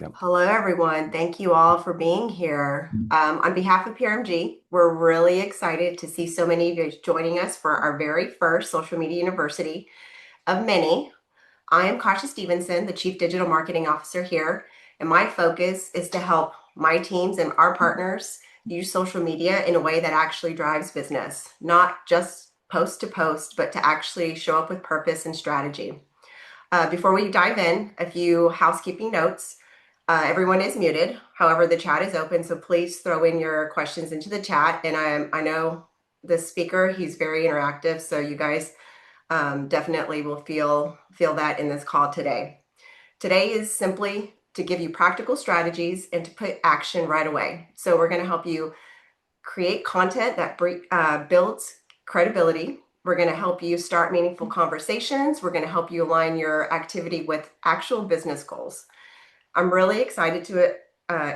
Yep. Hello, everyone. Thank you all for being here. On behalf of PRMG, we're really excited to see so many of you joining us for our very first social media university of many. I am Kasha Stevenson, the Chief Digital Marketing Officer here, and my focus is to help my teams and our partners use social media in a way that actually drives business, not just post to post, but to actually show up with purpose and strategy. Before we dive in, a few housekeeping notes. Everyone is muted. However, the chat is open, so please throw in your questions into the chat. And I know the speaker, he's very interactive, so you guys definitely will feel that in this call today. Today is simply to give you practical strategies and to put action right away. So we're going to help you create content that builds credibility. We're going to help you start meaningful conversations. We're going to help you align your activity with actual business goals. I'm really excited to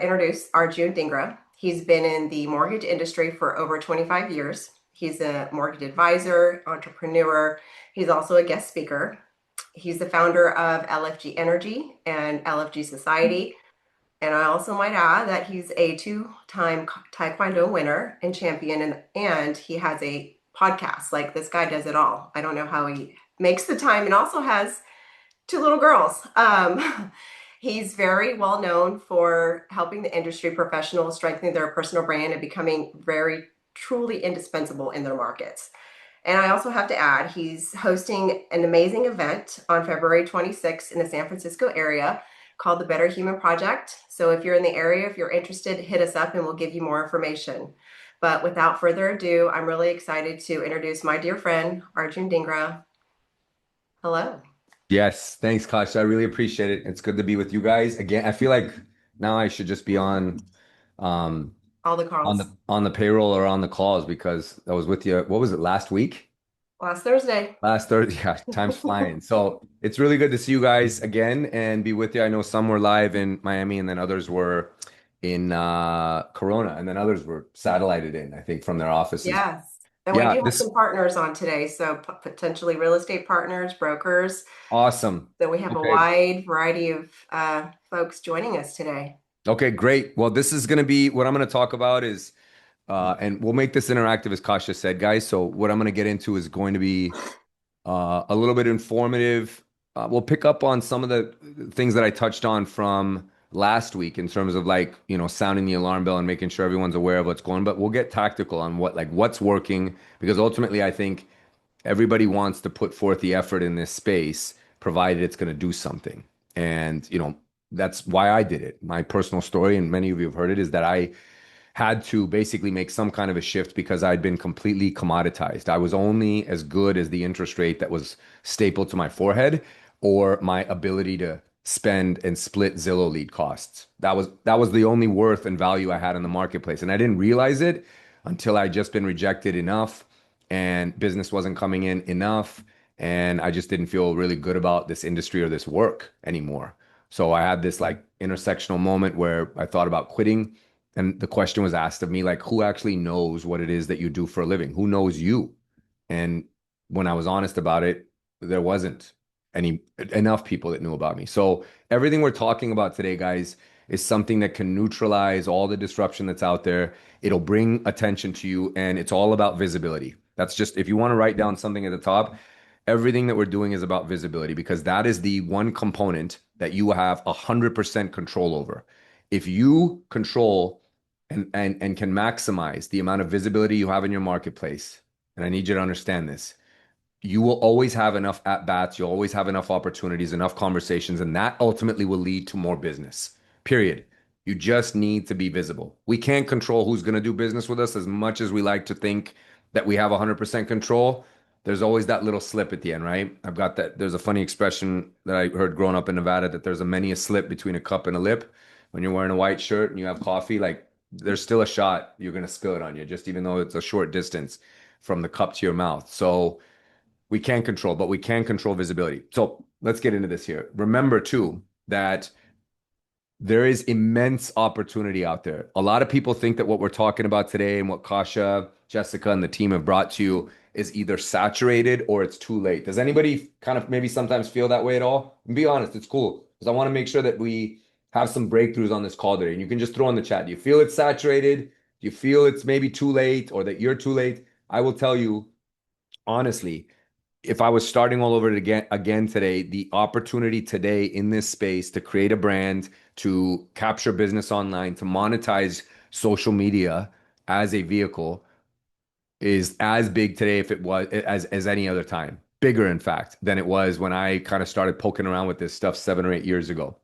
introduce Arjun Dhingra. He's been in the mortgage industry for over 25 years. He's a mortgage advisor, entrepreneur. He's also a guest speaker. He's the founder of LFG Energy and LFG Society. And I also might add that he's a two-time Taekwondo winner and champion, and he has a podcast. Like, this guy does it all. I don't know how he makes the time, and also has two little girls. He's very well known for helping the industry professionals strengthen their personal brand and becoming very truly indispensable in their markets. And I also have to add, he's hosting an amazing event on February 26th in the San Francisco area called the Better Human Project. So if you're in the area, if you're interested, hit us up and we'll give you more information. But without further ado, I'm really excited to introduce my dear friend, Arjun Dhingra. Hello. Yes, thanks, Kasha. I really appreciate it. It's good to be with you guys again. I feel like now I should just be um All the on calls. the payroll or on the calls because I was with you. What was it, last week? Last Thursday. Last Thursday. Yeah, time's flying. So it's really good to see you guys again and be with you. I know some were live in Miami and then others were in Corona and then others were satellited in, I think, from their offices. Yes. And we Yeah, do have this some partners on today. So potentially real estate partners, brokers. awesome. So we have a Okay. wide variety of folks joining us today. Okay, great. Well, this is going to be what I'm going to talk about is, and we'll make this interactive, as Kasha said, guys. So what I'm going to get into is going to be a little bit informative. We'll pick up on some of the things that I touched on from last week in terms of like, sounding the alarm bell and making sure everyone's aware of what's going, but we'll get tactical on what's working because ultimately I think everybody wants to put forth the effort in this space, provided it's going to do something. And, that's why I did it. My personal story, and many of you have heard it, is that I had to basically make some kind of a shift because I'd been completely commoditized. I was only as good as the interest rate that was stapled to my forehead or my ability to spend and split Zillow lead costs. That was the only worth and value I had in the marketplace. And I didn't realize it until I just been rejected enough and business wasn't coming in enough and I just didn't feel really good about this industry or this work anymore. So I had this like intersectional moment where I thought about quitting and the question was asked of me, like, who actually knows what it is that you do for a living? Who knows you? And when I was honest about it, there wasn't any enough people that knew about me. So everything we're talking about today, guys, is something that can neutralize all the disruption that's out there. It'll bring attention to you, and it's all about visibility. That's just if you want to write down something at the top, everything that we're doing is about visibility because that is the one component that you have 100% control over. If you control and can maximize the amount of visibility you have in your marketplace, and I need you to understand this, you will always have enough at bats, you'll always have enough opportunities, enough conversations, and that ultimately will lead to more business. Period. You just need to be visible. We can't control who's going to do business with us as much as we like to think that we have 100% control. There's always that little slip at the end, right? I've got that. There's a funny expression that I heard growing up in Nevada that there's a many a slip between a cup and a lip. When you're wearing a white shirt and you have coffee, like there's still a shot you're going to spill it on you, just even though it's a short distance from the cup to your mouth. So, we can't control, but we can control visibility. So let's get into this here. Remember, too, that there is immense opportunity out there. A lot of people think that what we're talking about today and what Kasha, Jessica, and the team have brought to you is either saturated or it's too late. Does anybody kind of maybe sometimes feel that way at all? And be honest, it's cool because I want to make sure that we have some breakthroughs on this call today. And you can just throw in the chat. Do you feel it's saturated? Do you feel it's maybe too late or that you're too late? I will tell you honestly, if I was starting all over again today, the opportunity today in this space to create a brand, to capture business online, to monetize social media as a vehicle is as big today if it was as any other time. Bigger, in fact, than it was when I kind of started poking around with this stuff 7 or 8 years ago.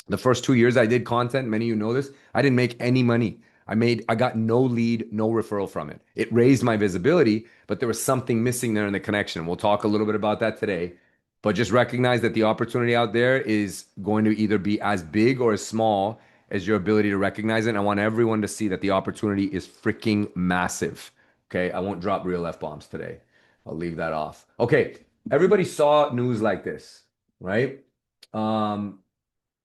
The first 2 years I did content, many of you know this, I didn't make any money. I got no lead, no referral from it. It raised my visibility, but there was something missing there in the connection. We'll talk a little bit about that today. But just recognize that the opportunity out there is going to either be as big or as small as your ability to recognize it. And I want everyone to see that the opportunity is freaking massive. Okay. I won't drop real F bombs today. I'll leave that off. Okay. Everybody saw news like this, right? Um,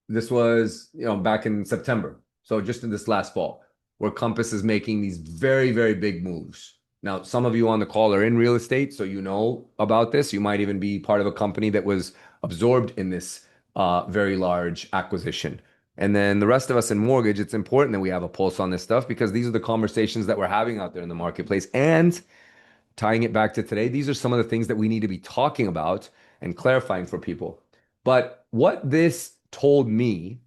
this was, back in September. So just in this last fall, where Compass is making these very, very big moves. Now, some of you on the call are in real estate, so you know about this. You might even be part of a company that was absorbed in this very large acquisition. And then the rest of us in mortgage, it's important that we have a pulse on this stuff because these are the conversations that we're having out there in the marketplace. And tying it back to today, these are some of the things that we need to be talking about and clarifying for people. But what this told me,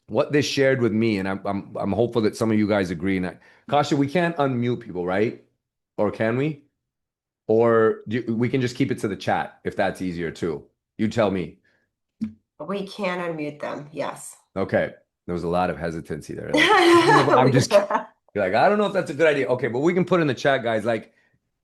what this shared with me, and I'm hopeful that some of you guys agree. And Kasha, we can't unmute people, right? Or can we? Or we can just keep it to the chat if that's easier too. You tell me. We can unmute them. Yes. Okay. There was a lot of hesitancy there. I'm just you're like, I don't know if that's a good idea. Okay, but we can put in the chat, guys. Like,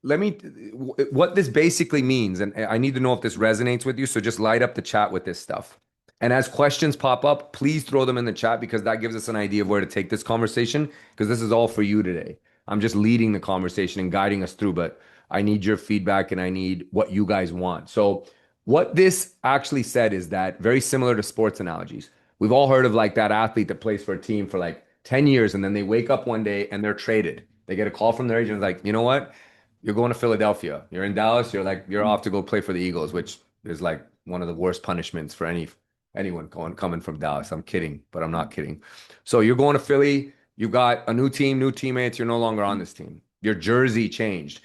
let me what this basically means, and I need to know if this resonates with you. So just light up the chat with this stuff. And as questions pop up, please throw them in the chat because that gives us an idea of where to take this conversation. Because this is all for you today. I'm just leading the conversation and guiding us through, but I need your feedback and I need what you guys want. So, what this actually said is that very similar to sports analogies. We've all heard of like that athlete that plays for a team for like 10 years and then they wake up one day and they're traded. They get a call from their agent like, you know what? You're going to Philadelphia. You're in Dallas. You're off to go play for the Eagles, which is like one of the worst punishments for anyone coming from Dallas. I'm kidding, but I'm not kidding. So you're going to Philly. You got a new team, new teammates. You're no longer on this team. Your jersey changed.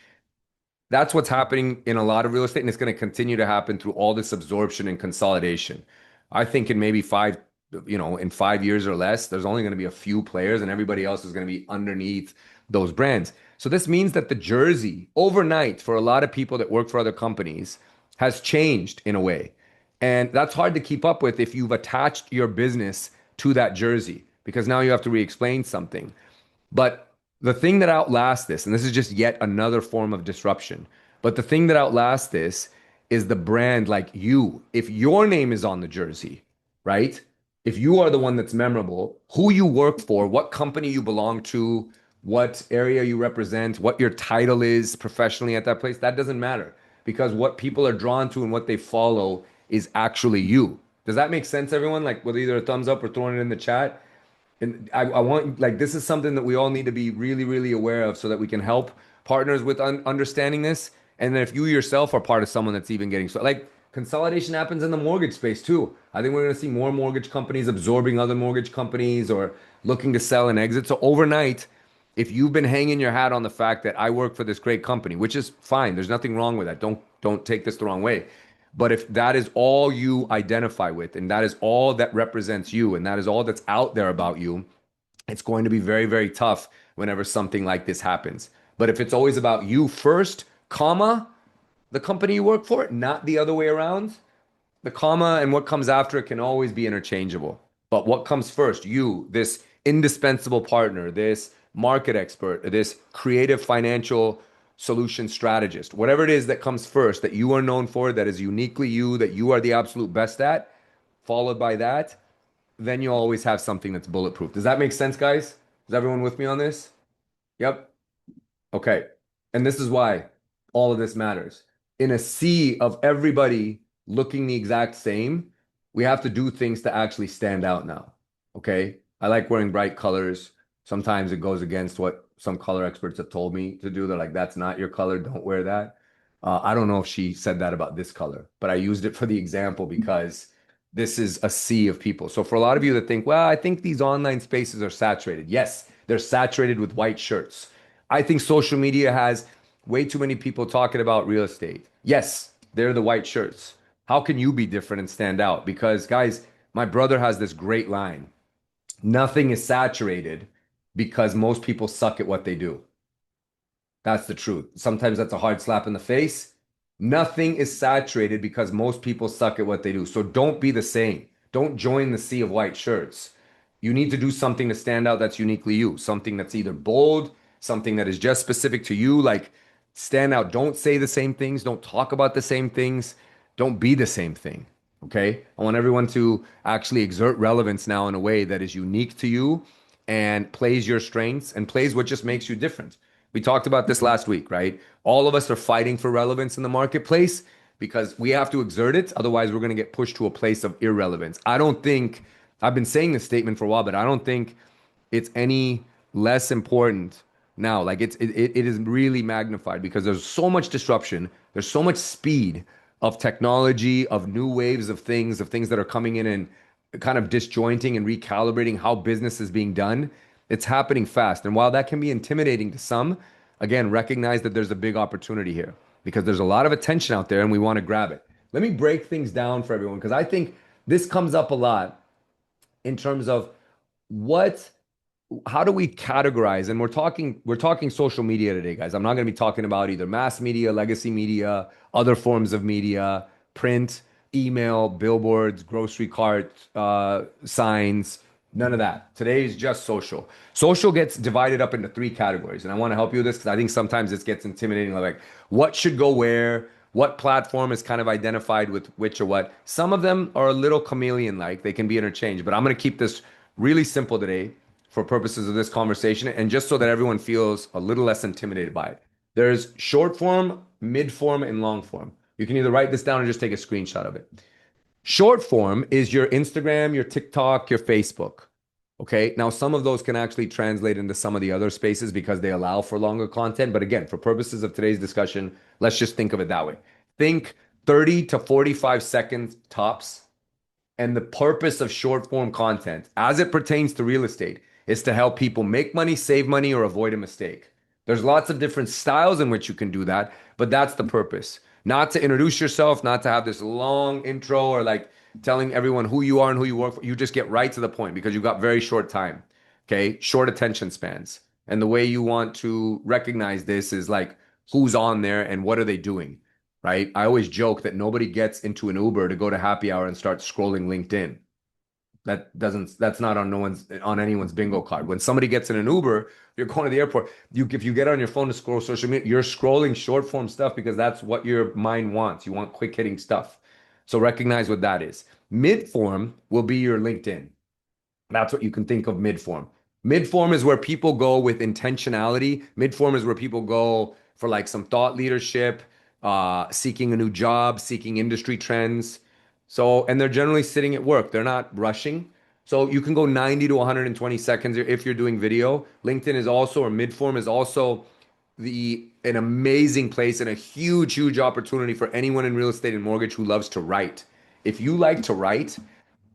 That's what's happening in a lot of real estate, and it's going to continue to happen through all this absorption and consolidation. I think in maybe in 5 years or less, there's only going to be a few players, and everybody else is going to be underneath those brands. So this means that the jersey overnight for a lot of people that work for other companies has changed in a way. And that's hard to keep up with if you've attached your business to that jersey because now you have to re-explain something. But the thing that outlasts this, and this is just yet another form of disruption, but the thing that outlasts this is the brand like you. If your name is on the jersey, right? If you are the one that's memorable, who you work for, what company you belong to, what area you represent, what your title is professionally at that place, that doesn't matter because what people are drawn to and what they follow is actually you. Does that make sense, everyone? Like with either a thumbs up or throwing it in the chat. And I want like this is something that we all need to be really, really aware of so that we can help partners with understanding this. And then if you yourself are part of someone that's even getting so like consolidation happens in the mortgage space too. I think we're going to see more mortgage companies absorbing other mortgage companies or looking to sell and exit. So overnight, if you've been hanging your hat on the fact that I work for this great company, which is fine, there's nothing wrong with that. Don't take this the wrong way. But if that is all you identify with, and that is all that represents you, and that is all that's out there about you, it's going to be very, very tough whenever something like this happens. But if it's always about you first, comma, the company you work for, not the other way around, the comma and what comes after it can always be interchangeable. But what comes first? You, this indispensable partner, this market expert, this creative financial solution strategist, whatever it is that comes first that you are known for, that is uniquely you, that you are the absolute best at, followed by that, then you'll always have something that's bulletproof. Does that make sense, guys? Is everyone with me on this? Yep. Okay. And this is why all of this matters. In a sea of everybody looking the exact same, we have to do things to actually stand out now. Okay. I like wearing bright colors. Sometimes it goes against what some color experts have told me to do. They're like, that's not your color. Don't wear that. I don't know if she said that about this color, but I used it for the example because this is a sea of people. So for a lot of you that think, well, I think these online spaces are saturated. Yes, they're saturated with white shirts. I think social media has way too many people talking about real estate. Yes, they're the white shirts. How can you be different and stand out? Because, guys, my brother has this great line: nothing is saturated because most people suck at what they do. That's the truth. Sometimes that's a hard slap in the face. Nothing is saturated because most people suck at what they do. So don't be the same. Don't join the sea of white shirts. You need to do something to stand out that's uniquely you, something that's either bold, something that is just specific to you. Like, stand out. Don't say the same things. Don't talk about the same things. Don't be the same thing. Okay. I want everyone to actually exert relevance now in a way that is unique to you and plays your strengths and plays what just makes you different. We talked about this last week, right? All of us are fighting for relevance in the marketplace because we have to exert it. Otherwise, we're going to get pushed to a place of irrelevance. I don't think, I've been saying this statement for a while, but I don't think it's any less important now. Like it is really magnified because there's so much disruption. There's so much speed of technology, of new waves of things that are coming in and kind of disjointing and recalibrating how business is being done. It's happening fast. And while that can be intimidating to some, again, recognize that there's a big opportunity here because there's a lot of attention out there and we want to grab it. Let me break things down for everyone because I think this comes up a lot in terms of what how do we categorize, and we're talking social media today, guys. I'm not going to be talking about either mass media, legacy media, other forms of media, print, email, billboards, grocery cart signs, none of that. Today is just social gets divided up into three categories, and I want to help you with this because I think sometimes this gets intimidating, like what should go where, what platform is kind of identified with which or what. Some of them are a little chameleon like, they can be interchanged, but I'm going to keep this really simple today for purposes of this conversation and just so that everyone feels a little less intimidated by it. There's short form, mid form, and long form. You can either write this down or just take a screenshot of it. Short form is your Instagram, your TikTok, your Facebook. Okay. Now, some of those can actually translate into some of the other spaces because they allow for longer content. But again, for purposes of today's discussion, let's just think of it that way. Think 30 to 45 seconds tops. And the purpose of short form content, as it pertains to real estate, is to help people make money, save money, or avoid a mistake. There's lots of different styles in which you can do that, but that's the purpose. Not to introduce yourself, not to have this long intro or like telling everyone who you are and who you work for. You just get right to the point because you've got very short time. Okay. Short attention spans. And the way you want to recognize this is like who's on there and what are they doing, right? I always joke that nobody gets into an Uber to go to happy hour and start scrolling LinkedIn. That's not on no one's on anyone's bingo card. When somebody gets in an Uber, you're going to the airport. If you get on your phone to scroll social media, you're scrolling short form stuff because that's what your mind wants. You want quick hitting stuff. So recognize what that is. Mid form will be your LinkedIn. That's what you can think of mid form. Mid form is where people go with intentionality. Mid form is where people go for like some thought leadership, seeking a new job, seeking industry trends. So, and they're generally sitting at work. They're not rushing. So you can go 90 to 120 seconds if you're doing video. LinkedIn is also, or mid form is also an amazing place and a huge, huge opportunity for anyone in real estate and mortgage who loves to write. If you like to write,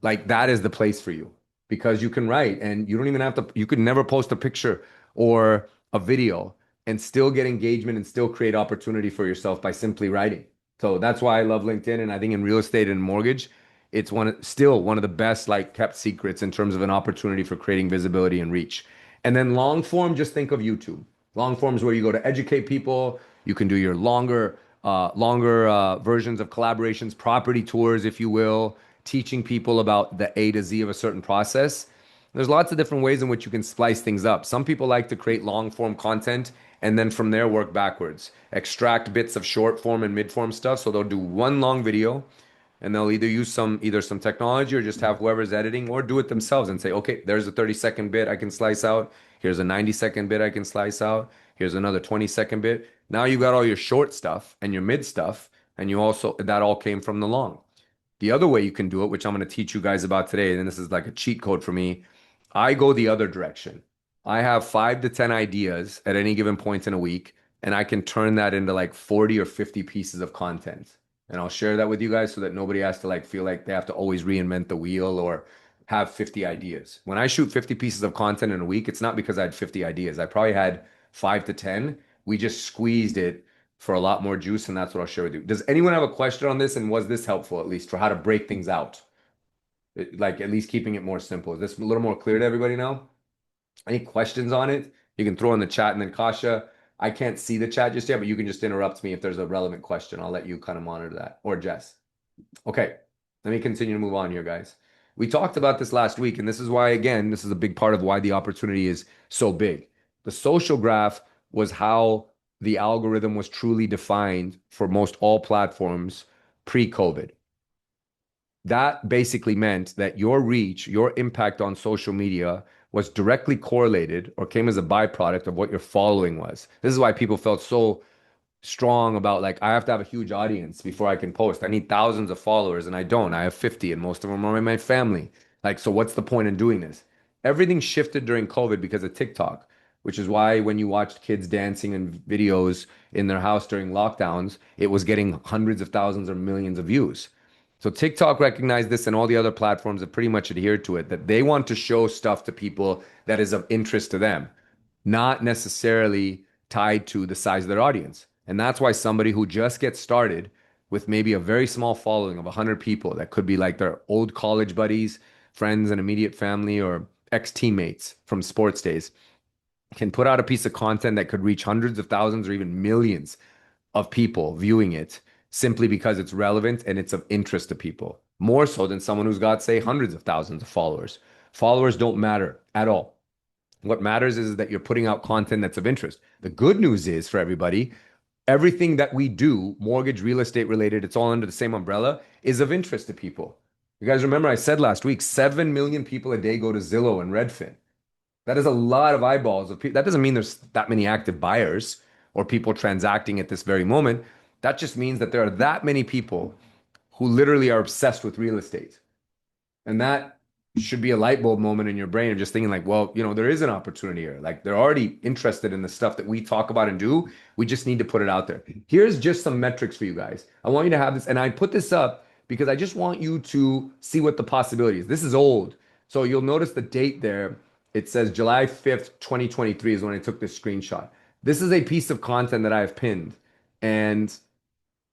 like that is the place for you because you can write and you don't even have to, you could never post a picture or a video and still get engagement and still create opportunity for yourself by simply writing. So that's why I love LinkedIn. And I think in real estate and mortgage, it's still one of the best like kept secrets in terms of an opportunity for creating visibility and reach. And then long form, just think of YouTube. Long form is where you go to educate people. You can do your longer versions of collaborations, property tours, if you will, teaching people about the A to Z of a certain process. There's lots of different ways in which you can splice things up. Some people like to create long form content and then from there work backwards, extract bits of short form and mid form stuff. So they'll do one long video and they'll either use some technology or just have whoever's editing or do it themselves and say, okay, there's a 30-second bit I can slice out. Here's a 90-second bit I can slice out. Here's another 20-second bit. Now you got all your short stuff and your mid stuff, and you also that all came from the long. The other way you can do it, which I'm going to teach you guys about today, and this is like a cheat code for me, I go the other direction. I have 5 to 10 ideas at any given point in a week, and I can turn that into like 40 or 50 pieces of content. And I'll share that with you guys so that nobody has to like feel like they have to always reinvent the wheel or have 50 ideas. When I shoot 50 pieces of content in a week, it's not because I had 50 ideas. I probably had 5 to 10. We just squeezed it for a lot more juice, and that's what I'll share with you. Does anyone have a question on this? And was this helpful at least for how to break things out? Like at least keeping it more simple. Is this a little more clear to everybody now? Any questions on it? You can throw in the chat, and then Kasha, I can't see the chat just yet, but you can just interrupt me if there's a relevant question. I'll let you kind of monitor that. Or Jess. Okay, let me continue to move on here, guys. We talked about this last week, and this is why, again, this is a big part of why the opportunity is so big. The social graph was how the algorithm was truly defined for most all platforms pre-COVID. That basically meant that your reach, your impact on social media was directly correlated or came as a byproduct of what your following was. This is why people felt so strong about like I have to have a huge audience before I can post. I need thousands of followers and I don't. I have 50 and most of them are in my family. Like so what's the point in doing this? Everything shifted during COVID because of TikTok, which is why when you watched kids dancing in videos in their house during lockdowns, it was getting hundreds of thousands or millions of views. So TikTok recognized this and all the other platforms have pretty much adhered to it that they want to show stuff to people that is of interest to them, not necessarily tied to the size of their audience. And that's why somebody who just gets started with maybe a very small following of 100 people that could be like their old college buddies, friends and immediate family or ex-teammates from sports days can put out a piece of content that could reach hundreds of thousands or even millions of people viewing it simply because it's relevant and it's of interest to people, more so than someone who's got, say, hundreds of thousands of followers. Followers don't matter at all. What matters is that you're putting out content that's of interest. The good news is for everybody, everything that we do, mortgage, real estate related, it's all under the same umbrella, is of interest to people. You guys remember I said last week, 7 million people a day go to Zillow and Redfin. That is a lot of eyeballs of people. That doesn't mean there's that many active buyers or people transacting at this very moment. That just means that there are that many people who literally are obsessed with real estate. And that should be a light bulb moment in your brain of just thinking like, well, there is an opportunity here. Like they're already interested in the stuff that we talk about and do. We just need to put it out there. Here's just some metrics for you guys. I want you to have this, and I put this up because I just want you to see what the possibility is. This is old. So you'll notice the date there. It says July 5th, 2023 is when I took this screenshot. This is a piece of content that I have pinned. And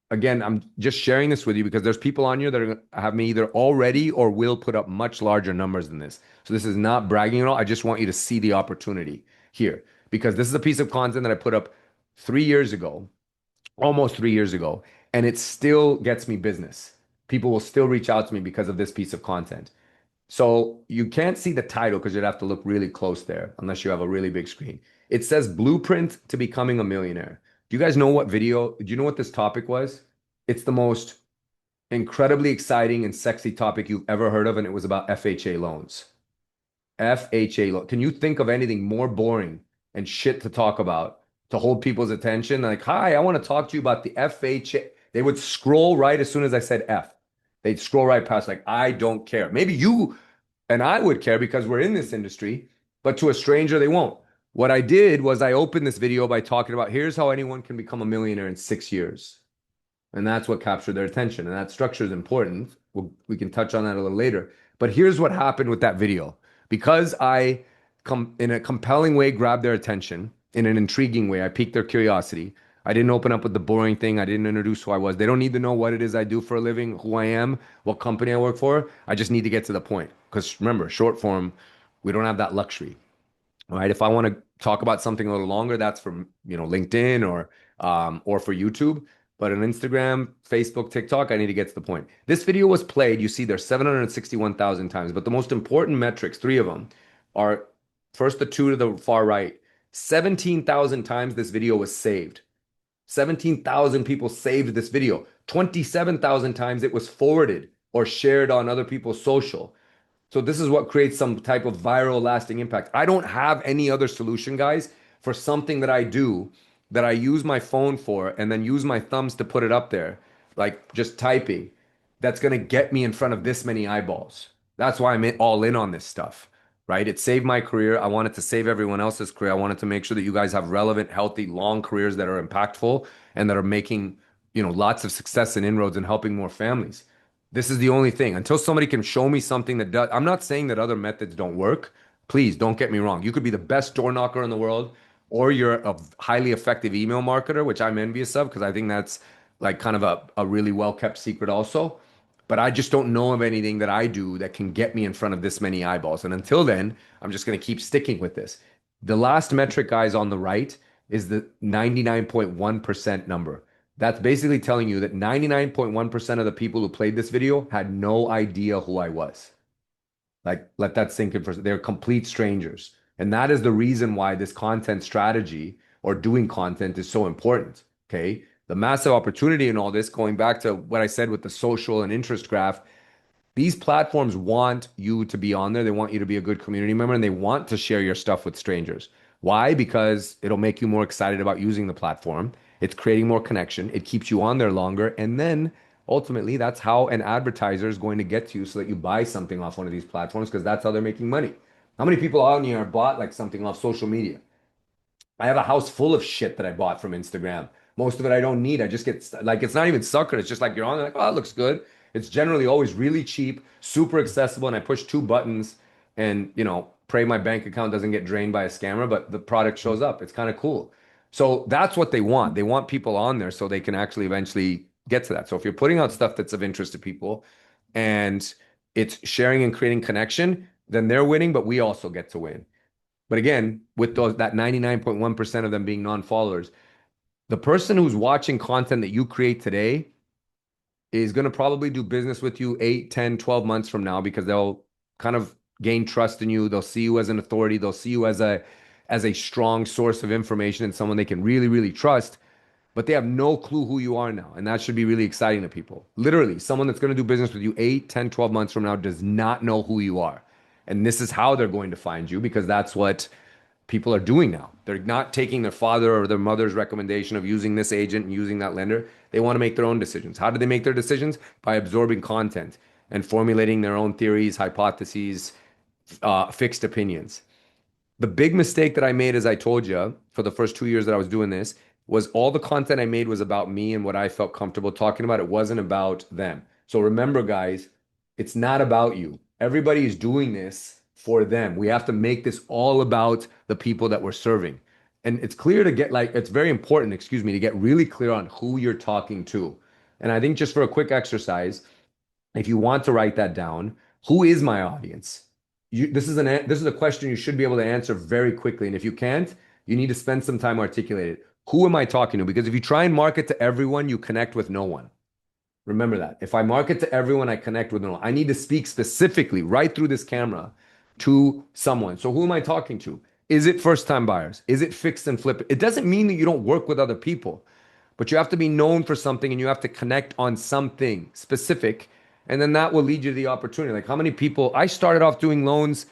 again, I'm just sharing this with you because there's people on here that have me either already or will put up much larger numbers than this. So this is not bragging at all. I just want you to see the opportunity here because this is a piece of content that I put up 3 years ago, almost 3 years ago, and it still gets me business. People will still reach out to me because of this piece of content. So you can't see the title because you'd have to look really close there unless you have a really big screen. It says Blueprint to Becoming a Millionaire. Do you guys know what video? Do you know what this topic was? It's the most incredibly exciting and sexy topic you've ever heard of, and it was about FHA loans. FHA loan. Can you think of anything more boring and shit to talk about to hold people's attention? Like, hi, I want to talk to you about the FHA. They would scroll right as soon as I said F. They'd scroll right past, like, I don't care. Maybe you and I would care because we're in this industry, but to a stranger, they won't. What I did was I opened this video by talking about here's how anyone can become a millionaire in 6 years. And that's what captured their attention. And that structure is important. We can touch on that a little later. But here's what happened with that video. Because I in a compelling way grabbed their attention, in an intriguing way, I piqued their curiosity. I didn't open up with the boring thing. I didn't introduce who I was. They don't need to know what it is I do for a living, who I am, what company I work for. I just need to get to the point. Because remember, short form, we don't have that luxury. All right. If I want to talk about something a little longer, that's for LinkedIn or for YouTube. But on Instagram, Facebook, TikTok, I need to get to the point. This video was played, you see there's 761,000 times, but the most important metrics, three of them, are first the two to the far right. 17,000 times this video was saved. 17,000 people saved this video. 27,000 times it was forwarded or shared on other people's social. So this is what creates some type of viral lasting impact. I don't have any other solution, guys, for something that I do that I use my phone for and then use my thumbs to put it up there, like just typing, that's going to get me in front of this many eyeballs. That's why I'm all in on this stuff, right? It saved my career. I wanted to save everyone else's career. I wanted to make sure that you guys have relevant, healthy, long careers that are impactful and that are making lots of success and inroads in helping more families. This is the only thing. Until somebody can show me something that does, I'm not saying that other methods don't work. Please don't get me wrong. You could be the best door knocker in the world, or you're a highly effective email marketer, which I'm envious of because I think that's like kind of a really well kept secret also. But I just don't know of anything that I do that can get me in front of this many eyeballs. And until then, I'm just going to keep sticking with this. The last metric, guys, on the right is the 99.1% number. That's basically telling you that 99.1% of the people who played this video had no idea who I was. Like, let that sink in for they're complete strangers. And that is the reason why this content strategy or doing content is so important. Okay. The massive opportunity in all this, going back to what I said with the social and interest graph, these platforms want you to be on there. They want you to be a good community member and they want to share your stuff with strangers. Why? Because it'll make you more excited about using the platform. It's creating more connection. It keeps you on there longer. And then ultimately, that's how an advertiser is going to get to you so that you buy something off one of these platforms because that's how they're making money. How many people out here bought like something off social media? I have a house full of shit that I bought from Instagram. Most of it I don't need. I just get like it's not even sucker. It's just like you're on like, oh, it looks good. It's generally always really cheap, super accessible, and I push two buttons and pray my bank account doesn't get drained by a scammer, but the product shows up. It's kind of cool. So that's what they want. They want people on there so they can actually eventually get to that. So if you're putting out stuff that's of interest to people and it's sharing and creating connection, then they're winning, but we also get to win. But again, with that 99.1% of them being non-followers, the person who's watching content that you create today is going to probably do business with you 8, 10, 12 months from now because they'll kind of gain trust in you. They'll see you as an authority. They'll see you as a strong source of information and someone they can really, really trust, but they have no clue who you are now. And that should be really exciting to people. Literally, someone that's going to do business with you 8, 10, 12 months from now does not know who you are. And this is how they're going to find you because that's what people are doing now. They're not taking their father or their mother's recommendation of using this agent and using that lender. They want to make their own decisions. How do they make their decisions? By absorbing content and formulating their own theories, hypotheses, fixed opinions. The big mistake that I made, as I told you, for the first 2 years that I was doing this, was all the content I made was about me and what I felt comfortable talking about. It wasn't about them. So remember, guys, it's not about you. Everybody is doing this for them. We have to make this all about the people that we're serving. And it's clear to get it's very important, excuse me, to get really clear on who you're talking to. And I think just for a quick exercise, if you want to write that down, who is my audience? This is a question you should be able to answer very quickly. And if you can't, you need to spend some time articulating it. Who am I talking to? Because if you try and market to everyone, you connect with no one. Remember that. If I market to everyone, I connect with no one. I need to speak specifically right through this camera to someone. So who am I talking to? Is it first-time buyers? Is it fixed and flip? It doesn't mean that you don't work with other people, but you have to be known for something and you have to connect on something specific. And then that will lead you to the opportunity. Like how many people, I started off doing loans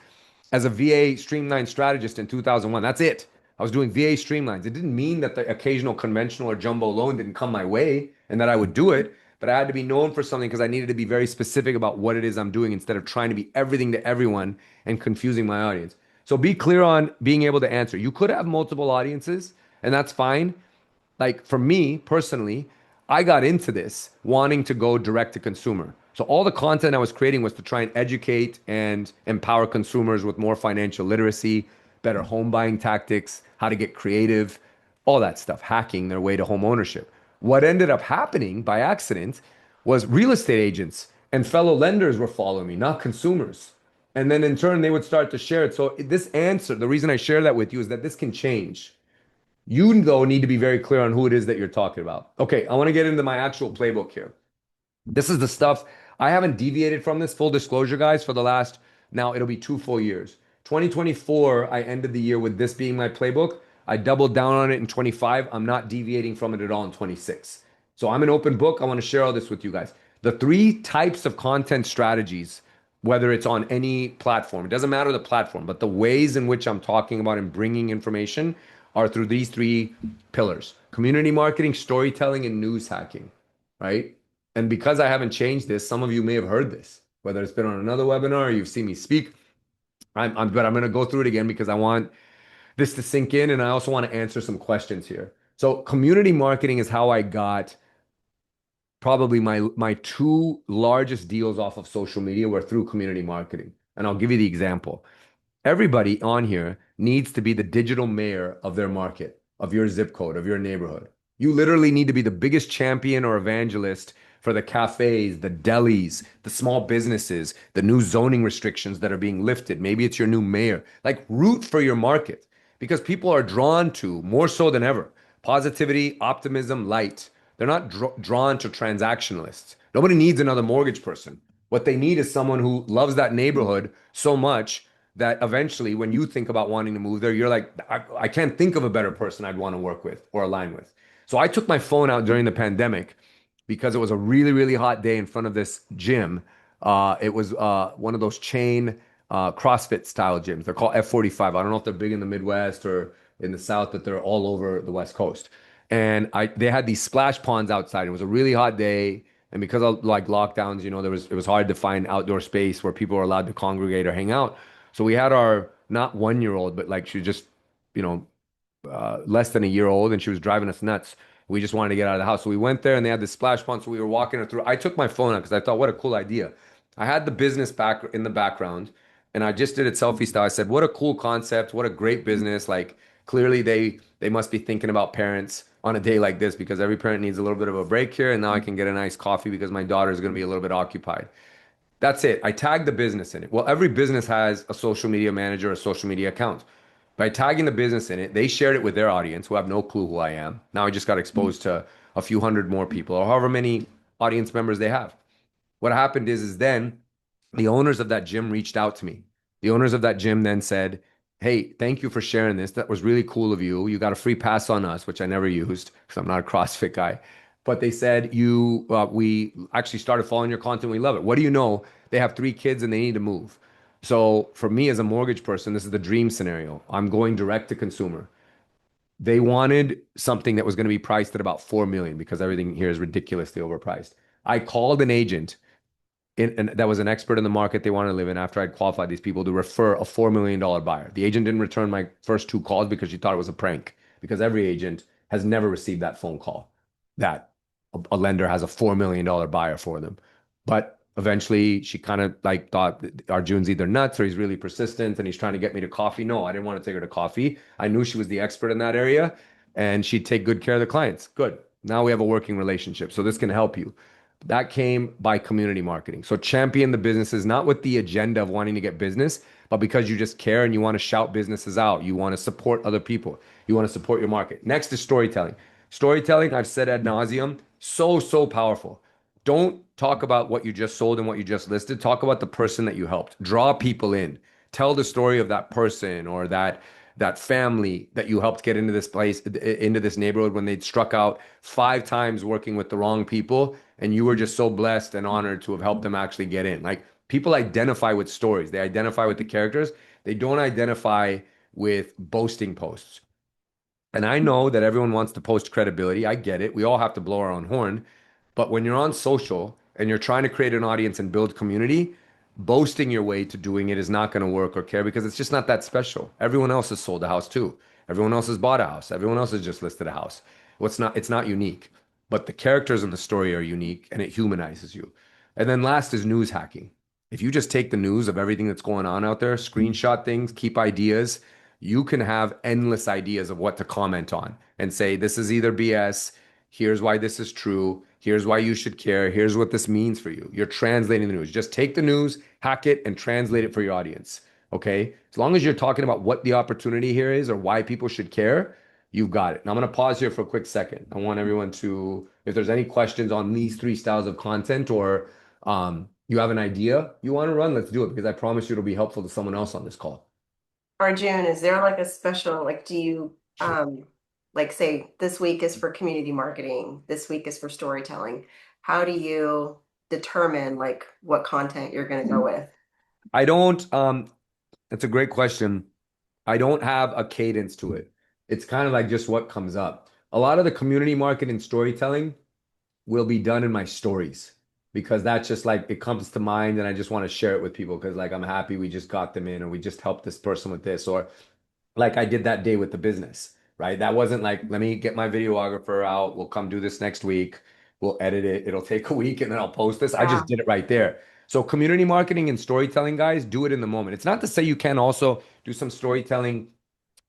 as a VA streamline strategist in 2001. That's it. I was doing VA streamlines. It didn't mean that the occasional conventional or jumbo loan didn't come my way and that I would do it, but I had to be known for something because I needed to be very specific about what it is I'm doing instead of trying to be everything to everyone and confusing my audience. So be clear on being able to answer. You could have multiple audiences, and that's fine. Like for me personally, I got into this wanting to go direct to consumer. So all the content I was creating was to try and educate and empower consumers with more financial literacy, better home buying tactics, how to get creative, all that stuff, hacking their way to home ownership. What ended up happening by accident was real estate agents and fellow lenders were following me, not consumers. And then in turn, they would start to share it. So this answer, the reason I share that with you is that this can change. You, though, need to be very clear on who it is that you're talking about. Okay, I want to get into my actual playbook here. This is the stuff I haven't deviated from this, full disclosure, guys, for the last, now it'll be 2 full years. 2024, I ended the year with this being my playbook. I doubled down on it in 25. I'm not deviating from it at all in 26. So I'm an open book. I want to share all this with you guys. The 3 types of content strategies, whether it's on any platform, it doesn't matter the platform, but the ways in which I'm talking about and bringing information are through these 3 pillars: community marketing, storytelling, and news hacking, right? And because I haven't changed this, some of you may have heard this, whether it's been on another webinar or you've seen me speak. But I'm going to go through it again because I want this to sink in and I also want to answer some questions here. So community marketing is how I got probably my two largest deals off of social media were through community marketing. And I'll give you the example. Everybody on here needs to be the digital mayor of their market, of your zip code, of your neighborhood. You literally need to be the biggest champion or evangelist for the cafes, the delis, the small businesses, the new zoning restrictions that are being lifted. Maybe it's your new mayor. Like, root for your market because people are drawn to, more so than ever, positivity, optimism, light. They're not drawn to transactionalists. Nobody needs another mortgage person. What they need is someone who loves that neighborhood so much that eventually, when you think about wanting to move there, you're like, I can't think of a better person I'd want to work with or align with. So I took my phone out during the pandemic because it was a really, really hot day in front of this gym. It was one of those chain CrossFit style gyms. They're called F45. I don't know if they're big in the Midwest or in the South, but they're all over the West Coast. And they had these splash ponds outside. It was a really hot day. And because of like lockdowns, it was hard to find outdoor space where people were allowed to congregate or hang out. So we had our not 1 year old, but like she was just, you know, less than a year old, and she was driving us nuts. We just wanted to get out of the house. So we went there and they had this splash pond. So we were walking her through. I took my phone out because I thought, what a cool idea. I had the business back in the background and I just did it selfie style. I said, what a cool concept. What a great business. Like clearly they must be thinking about parents on a day like this because every parent needs a little bit of a break here. And now I can get a nice coffee because my daughter is going to be a little bit occupied. That's it. I tagged the business in it. Well, every business has a social media manager, a social media account. By tagging the business in it, they shared it with their audience who have no clue who I am. Now I just got exposed to a few hundred more people or however many audience members they have. What happened is then the owners of that gym reached out to me. The owners of that gym then said, "Hey, thank you for sharing this. That was really cool of you. You got a free pass on us," which I never used because I'm not a CrossFit guy. But they said we actually started following your content. We love it. What do you know? They have 3 kids and they need to move. So for me as a mortgage person, this is the dream scenario. I'm going direct to consumer. They wanted something that was going to be priced at about 4 million because everything here is ridiculously overpriced. I called an agent and that was an expert in the market they wanted to live in after I'd qualified these people to refer a $4 million buyer. The agent didn't return my first 2 calls because she thought it was a prank because every agent has never received that phone call that a lender has a $4 million buyer for them. But eventually she kind of like thought Arjun's either nuts or he's really persistent and he's trying to get me to coffee. No, I didn't want to take her to coffee. I knew she was the expert in that area and she'd take good care of the clients. Good. Now we have a working relationship. So this can help you. That came by community marketing. So champion the businesses, not with the agenda of wanting to get business, but because you just care and you want to shout businesses out. You want to support other people. You want to support your market. Next is storytelling. Storytelling, I've said ad nauseum, so, so powerful. Don't talk about what you just sold and what you just listed. Talk about the person that you helped. Draw people in. Tell the story of that person or that family that you helped get into this place, into this neighborhood when they'd struck out 5 times working with the wrong people, and you were just so blessed and honored to have helped them actually get in. Like people identify with stories. They identify with the characters. They don't identify with boasting posts. And I know that everyone wants to post credibility. I get it. We all have to blow our own horn. But when you're on social and you're trying to create an audience and build community, boasting your way to doing it is not going to work or care because it's just not that special. Everyone else has sold a house too. Everyone else has bought a house. Everyone else has just listed a house. It's not unique. But the characters in the story are unique and it humanizes you. And then last is news hacking. If you just take the news of everything that's going on out there, screenshot things, keep ideas, you can have endless ideas of what to comment on and say, this is either BS, here's why this is true, here's why you should care, here's what this means for you. You're translating the news. Just take the news, hack it, and translate it for your audience. Okay? As long as you're talking about what the opportunity here is or why people should care, you've got it. Now I'm going to pause here for a quick second. I want everyone to, if there's any questions on these 3 styles of content or you have an idea you want to run, let's do it because I promise you it'll be helpful to someone else on this call. Arjun, is there like a special, like, do you, like say this week is for community marketing, this week is for storytelling. How do you determine like what content you're going to go with? I don't, that's a great question. I don't have a cadence to it. It's kind of like just what comes up. A lot of the community marketing storytelling will be done in my stories because that's just like it comes to mind and I just want to share it with people because like I'm happy we just got them in or we just helped this person with this or like I did that day with the business, right? That wasn't like let me get my videographer out, we'll come do this next week. We'll edit it. It'll take a week and then I'll post this. I just Yeah. did it right there. So community marketing and storytelling, guys, do it in the moment. It's not to say you can also do some storytelling,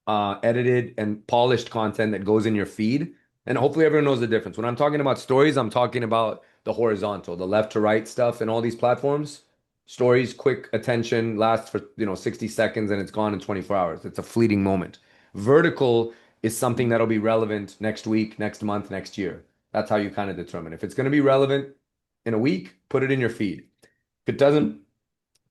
edited and polished content that goes in your feed. And hopefully everyone knows the difference. When I'm talking about stories, I'm talking about the horizontal, the left to right stuff and all these platforms. Stories, quick attention, lasts for 60 seconds and it's gone in 24 hours. It's a fleeting moment. Vertical is something that'll be relevant next week, next month, next year. That's how you kind of determine. If it's going to be relevant in a week, put it in your feed. If it doesn't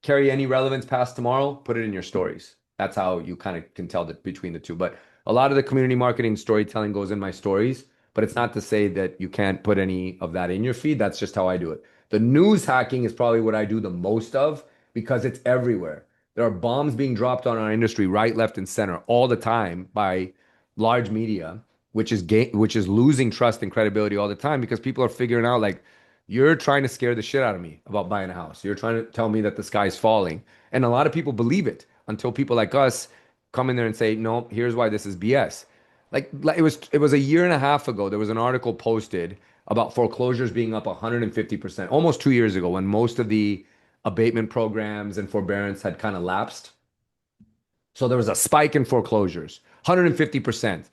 carry any relevance past tomorrow, put it in your stories. That's how you kind of can tell between the two. But a lot of the community marketing storytelling goes in my stories, but it's not to say that you can't put any of that in your feed. That's just how I do it. The news hacking is probably what I do the most of because it's everywhere. There are bombs being dropped on our industry right, left, and center all the time by large media, which is losing trust and credibility all the time because people are figuring out like you're trying to scare the shit out of me about buying a house. You're trying to tell me that the sky's falling. And a lot of people believe it until people like us come in there and say, no, here's why this is BS. Like it was a year and a half ago, there was an article posted about foreclosures being up 150%, almost 2 years ago when most of the abatement programs and forbearance had kind of lapsed. So there was a spike in foreclosures, 150%.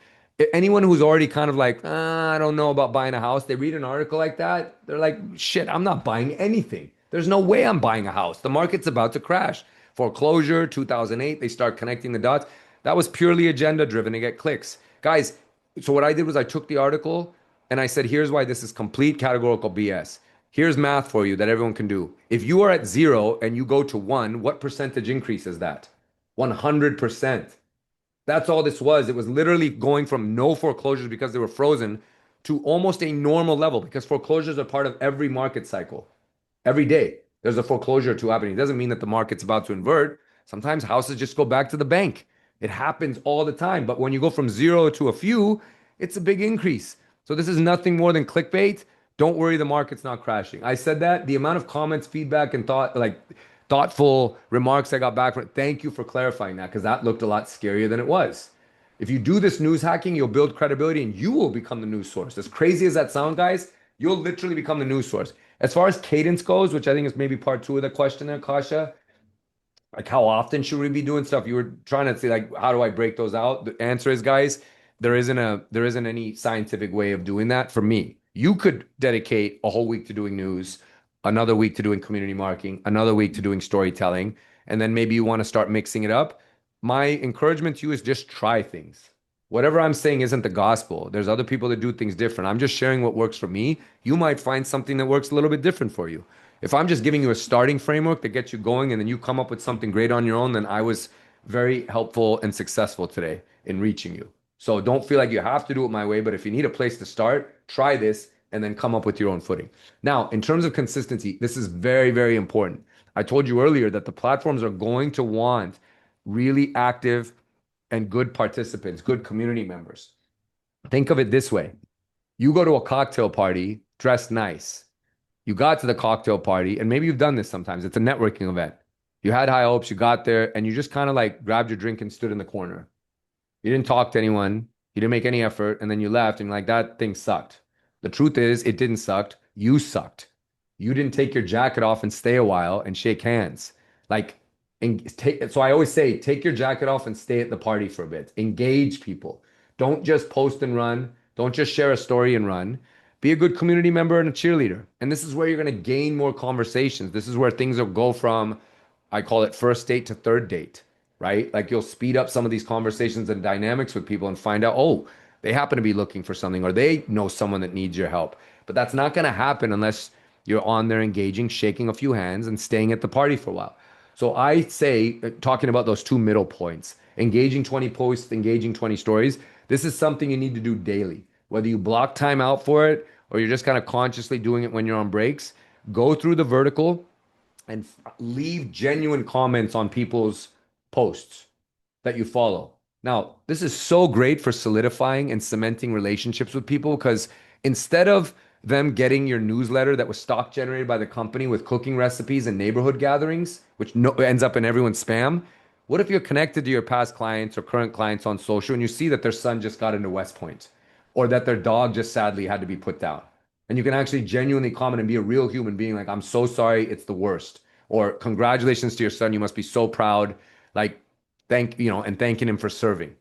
Anyone who's already kind of like, I don't know about buying a house, they read an article like that, they're like, shit, I'm not buying anything. There's no way I'm buying a house. The market's about to crash. Foreclosure, 2008, they start connecting the dots. That was purely agenda driven to get clicks. Guys, so what I did was I took the article and I said, here's why this is complete categorical BS. Here's math for you that everyone can do. If you are at zero and you go to one, what percentage increase is that? 100%. That's all this was. It was literally going from no foreclosures because they were frozen to almost a normal level because foreclosures are part of every market cycle. Every day there's a foreclosure or two happening. It doesn't mean that the market's about to invert. Sometimes houses just go back to the bank. It happens all the time. But when you go from zero to a few, it's a big increase. So this is nothing more than clickbait. Don't worry, the market's not crashing. I said that. The amount of comments, feedback, and thoughtful remarks I got back from it. Thank you for clarifying that because that looked a lot scarier than it was. If you do this news hacking, you'll build credibility and you will become the news source. As crazy as that sounds, guys, you'll literally become the news source. As far as cadence goes, which I think is maybe part two of the question there, Kasha, like how often should we be doing stuff? You were trying to say like, how do I break those out? The answer is, guys, there isn't any scientific way of doing that for me. You could dedicate a whole week to doing news, another week to doing community marketing, another week to doing storytelling, and then maybe you want to start mixing it up. My encouragement to you is just try things. Whatever I'm saying isn't the gospel. There's other people that do things different. I'm just sharing what works for me. You might find something that works a little bit different for you. If I'm just giving you a starting framework that gets you going and then you come up with something great on your own, then I was very helpful and successful today in reaching you. So don't feel like you have to do it my way, but if you need a place to start, try this and then come up with your own footing. Now, in terms of consistency, this is very, very important. I told you earlier that the platforms are going to want really active and good participants, good community members. Think of it this way. You go to a cocktail party dressed nice. You got to the cocktail party, and maybe you've done this sometimes. It's a networking event. You had high hopes, you got there, and you just kind of like grabbed your drink and stood in the corner. You didn't talk to anyone, you didn't make any effort, and then you left, and like that thing sucked. The truth is, it didn't suck. You sucked. You didn't take your jacket off and stay a while and shake hands. Like, so I always say, take your jacket off and stay at the party for a bit. Engage people. Don't just post and run. Don't just share a story and run. Be a good community member and a cheerleader. And this is where you're going to gain more conversations. This is where things will go from, I call it first date to third date, right? Like you'll speed up some of these conversations and dynamics with people and find out, oh, they happen to be looking for something or they know someone that needs your help. But that's not going to happen unless you're on there engaging, shaking a few hands, and staying at the party for a while. So I say, talking about those two middle points, engaging 20 posts, engaging 20 stories, this is something you need to do daily. Whether you block time out for it or you're just kind of consciously doing it when you're on breaks, go through the vertical and leave genuine comments on people's posts that you follow. Now, this is so great for solidifying and cementing relationships with people because instead of them getting your newsletter that was stock generated by the company with cooking recipes and neighborhood gatherings, which ends up in everyone's spam, what if you're connected to your past clients or current clients on social and you see that their son just got into West Point or that their dog just sadly had to be put down? And you can actually genuinely comment and be a real human being like, I'm so sorry, it's the worst. Or congratulations to your son, you must be so proud. Like, and thanking him for serving.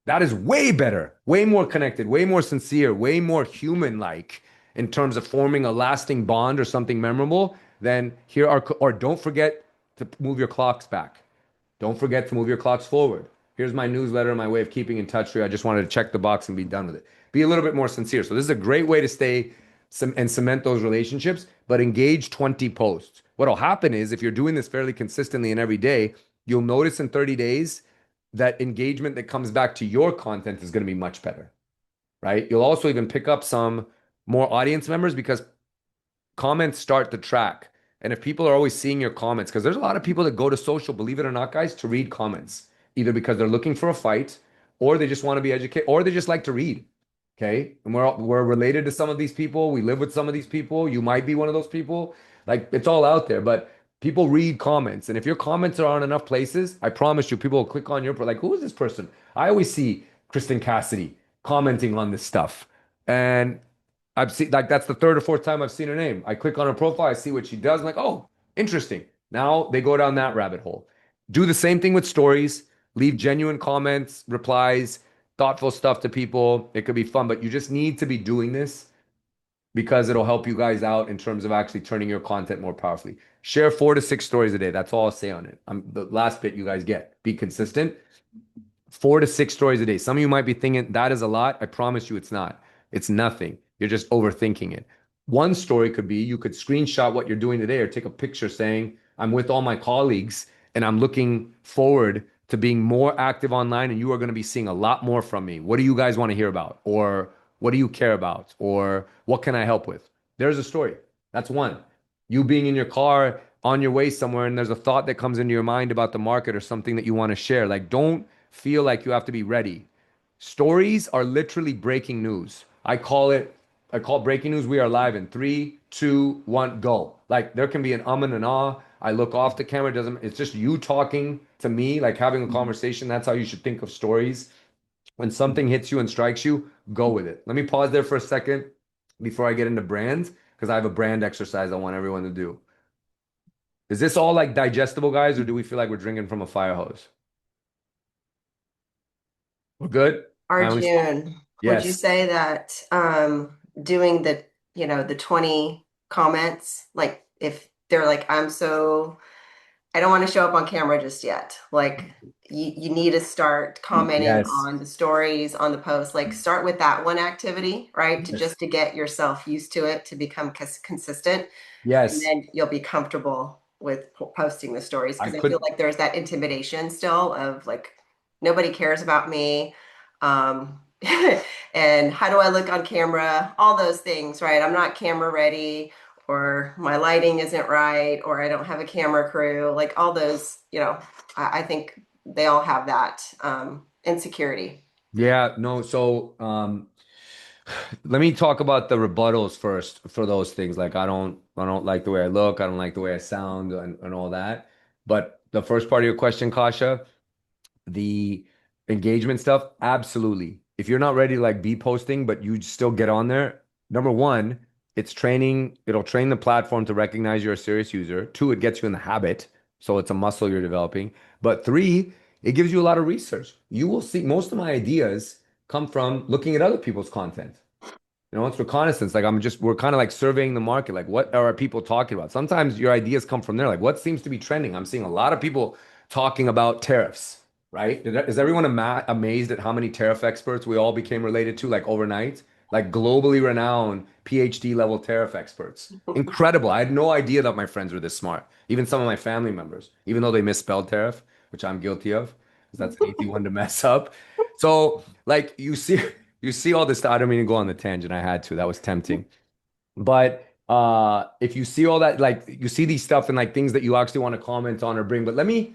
That is way better, way more connected, way more sincere, way more human like in terms of forming a lasting bond or something memorable than or don't forget to move your clocks back. Don't forget to move your clocks forward. Here's my newsletter, my way of keeping in touch with you. I just wanted to check the box and be done with it. Be a little bit more sincere. So this is a great way to stay and cement those relationships, but engage 20 posts. What'll happen is if you're doing this fairly consistently and every day, you'll notice in 30 days that engagement that comes back to your content is going to be much better, right? You'll also even pick up some more audience members because comments start to track. And if people are always seeing your comments, because there's a lot of people that go to social, believe it or not, guys, to read comments, either because they're looking for a fight or they just want to be educated or they just like to read. Okay. And we're related to some of these people. We live with some of these people. You might be one of those people. Like it's all out there, but people read comments. And if your comments are on enough places, I promise you, people will click on your, like, who is this person? I always see Kristen Cassidy commenting on this stuff. And I've seen like that's the third or fourth time I've seen her name. I click on her profile, I see what she does. I'm like, oh, interesting. Now they go down that rabbit hole. Do the same thing with stories. Leave genuine comments, replies, thoughtful stuff to people. It could be fun, but you just need to be doing this because it'll help you guys out in terms of actually turning your content more powerfully. Share 4 to 6 stories a day. That's all I'll say on it. The last bit you guys get. Be consistent. 4 to 6 stories a day. Some of you might be thinking that is a lot. I promise you it's not. It's nothing. You're just overthinking it. One story could be you could screenshot what you're doing today or take a picture saying, I'm with all my colleagues and I'm looking forward to being more active online and you are going to be seeing a lot more from me. What do you guys want to hear about? Or what do you care about? Or what can I help with? There's a story. That's one. You being in your car on your way somewhere and there's a thought that comes into your mind about the market or something that you want to share. Like, don't feel like you have to be ready. Stories are literally breaking news. I call breaking news. We are live in 3, 2, 1, go. Like there can be an and an ah. I look off the camera. It's just you talking to me, like having a conversation. That's how you should think of stories. When something hits you and strikes you, go with it. Let me pause there for a second before I get into brands, because I have a brand exercise I want everyone to do. Is this all like digestible, guys, or do we feel like we're drinking from a fire hose? We're good? I only Arjun, would you Yes. say that doing the 20 comments, like if they're like, I don't want to show up on camera just yet. Like you need to start commenting Yes. on the stories, on the posts. Like start with that one activity, right? To Yes. just to get yourself used to it, to become consistent, and Yes. then you'll be comfortable with posting the stories. I Because I feel could. like there's that intimidation still of like nobody cares about me. Um, and how do I look on camera? All those things, right? I'm not camera ready, or my lighting isn't right, or I don't have a camera crew. Like all those, I think they all have that insecurity. Yeah, no, so let me talk about the rebuttals first for those things. Like I don't like the way I look, I don't like the way I sound and all that. But the first part of your question, Kasha, the engagement stuff, absolutely. If you're not ready to like be posting, but you still get on there, number one, it'll train the platform to recognize you're a serious user. Two, it gets you in the habit. So it's a muscle you're developing. But three, it gives you a lot of research. You will see most of my ideas come from looking at other people's content. It's reconnaissance. Like we're kind of like surveying the market. Like, what are people talking about? Sometimes your ideas come from there. Like, what seems to be trending? I'm seeing a lot of people talking about tariffs, right? Is everyone amazed at how many tariff experts we all became related to like overnight? Like globally renowned PhD level tariff experts. Incredible. I had no idea that my friends were this smart. Even some of my family members, even though they misspelled tariff, which I'm guilty of, because that's an easy one to mess up. So, like, you see all this. I don't mean to go on the tangent. I had to. That was tempting. But if you see all that, like you see these stuff and like things that you actually want to comment on or bring. But let me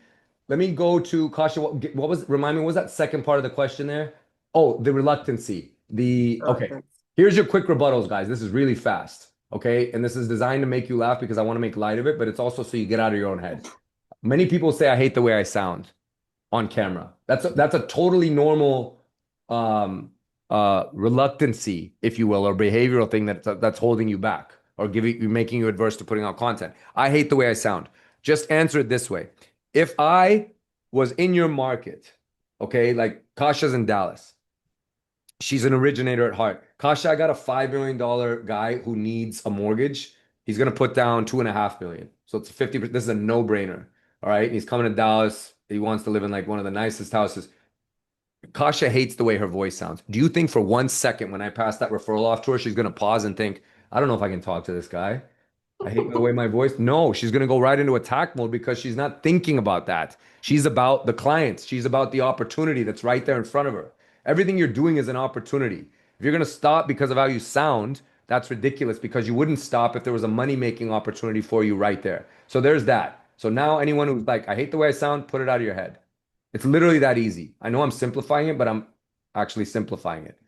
go to Kasha. What was remind me? What was that second part of the question there? Oh, the reluctancy. The okay. Here's your quick rebuttals, guys. This is really fast. Okay, and this is designed to make you laugh because I want to make light of it, but it's also so you get out of your own head. Many people say I hate the way I sound on camera. That's a totally normal. Um, reluctancy, if you will, or behavioral thing that's holding you back or giving you making you adverse to putting out content. I hate the way I sound. Just answer it this way. If I was in your market, okay, like Kasha's in Dallas. She's an originator at heart. Kasha, I got a $5 million guy who needs a mortgage. He's gonna put down 2.5 million. So it's 50%. This is a no-brainer. All right. He's coming to Dallas. He wants to live in like one of the nicest houses. Kasha hates the way her voice sounds. Do you think for 1 second when I pass that referral off to her, she's gonna pause and think, I don't know if I can talk to this guy. I hate the way my voice. No, she's going to go right into attack mode because she's not thinking about that. She's about the clients. She's about the opportunity that's right there in front of her. Everything you're doing is an opportunity. If you're going to stop because of how you sound, that's ridiculous because you wouldn't stop if there was a money-making opportunity for you right there. So there's that. So now anyone who's like, I hate the way I sound, put it out of your head. It's literally that easy. I know I'm simplifying it, but I'm actually simplifying it.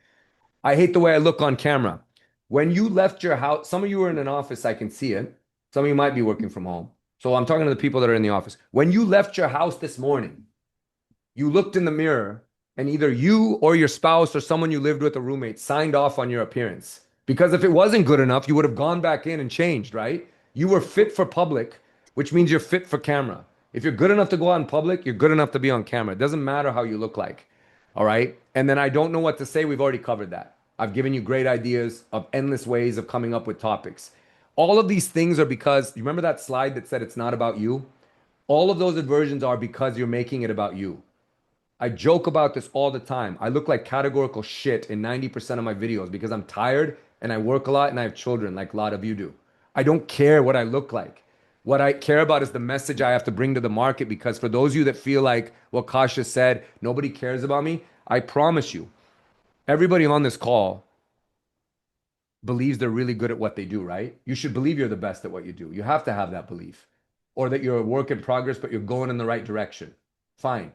I hate the way I look on camera. When you left your house, some of you are in an office, I can see it. Some of you might be working from home. So I'm talking to the people that are in the office. When you left your house this morning, you looked in the mirror and either you or your spouse or someone you lived with, a roommate, signed off on your appearance. Because if it wasn't good enough, you would have gone back in and changed, right? You were fit for public, which means you're fit for camera. If you're good enough to go out in public, you're good enough to be on camera. It doesn't matter how you look like. All right. And then I don't know what to say. We've already covered that. I've given you great ideas of endless ways of coming up with topics. All of these things are because you remember that slide that said it's not about you? All of those aversions are because you're making it about you. I joke about this all the time. I look like categorical shit in 90% of my videos because I'm tired and I work a lot and I have children like a lot of you do. I don't care what I look like. What I care about is the message I have to bring to the market because for those of you that feel like what Kasha said, nobody cares about me, I promise you, everybody on this call believes they're really good at what they do, right? You should believe you're the best at what you do. You have to have that belief. Or that you're a work in progress, but you're going in the right direction. Fine.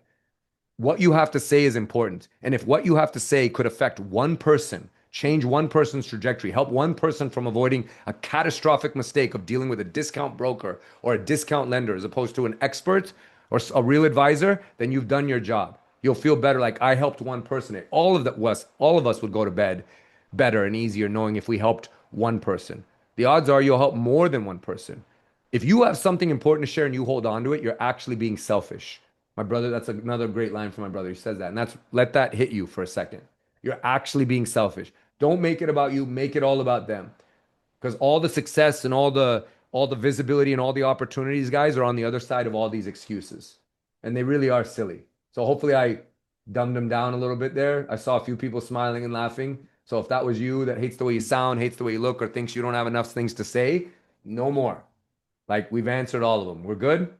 What you have to say is important. And if what you have to say could affect one person, change one person's trajectory, help one person from avoiding a catastrophic mistake of dealing with a discount broker or a discount lender as opposed to an expert or a real advisor, then you've done your job. You'll feel better like I helped one person. All of us would go to bed better and easier knowing if we helped one person. The odds are you'll help more than one person. If you have something important to share and you hold on to it, you're actually being selfish. My brother, that's another great line from my brother. He says that. And that's let that hit you for a second. You're actually being selfish. Don't make it about you, make it all about them. Because all the success and all the visibility and all the opportunities, guys, are on the other side of all these excuses. And they really are silly. So hopefully I dumbed them down a little bit there. I saw a few people smiling and laughing. So if that was you that hates the way you sound, hates the way you look, or thinks you don't have enough things to say, no more. Like we've answered all of them. We're good?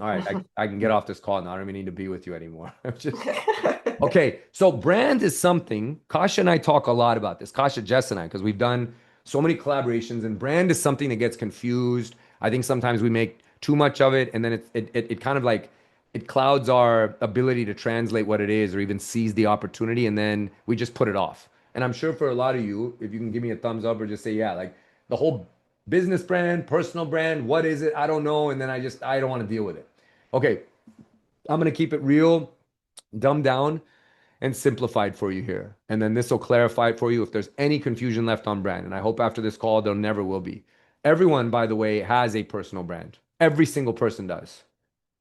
All right, I can get off this call now. I don't even need to be with you anymore. Okay, so brand is something. Kasha and I talk a lot about this. Kasha, Jess, and I, because we've done so many collaborations, and brand is something that gets confused. I think sometimes we make too much of it, and then it kind of like it clouds our ability to translate what it is or even seize the opportunity, and then we just put it off. And I'm sure for a lot of you, if you can give me a thumbs up or just say, yeah, like the whole business brand, personal brand, what is it? I don't know. And then I don't want to deal with it. Okay, I'm going to keep it real, dumbed down, and simplified for you here. And then this will clarify it for you if there's any confusion left on brand. And I hope after this call, there never will be. Everyone, by the way, has a personal brand. Every single person does.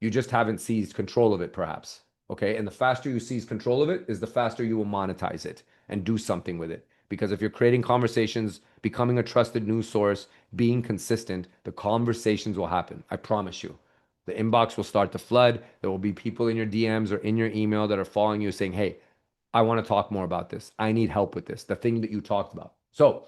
You just haven't seized control of it, perhaps. Okay. And the faster you seize control of it is the faster you will monetize it and do something with it. Because if you're creating conversations, becoming a trusted news source, being consistent, the conversations will happen. I promise you. The inbox will start to flood. There will be people in your DMs or in your email that are following you saying, hey, I want to talk more about this. I need help with this, the thing that you talked about. So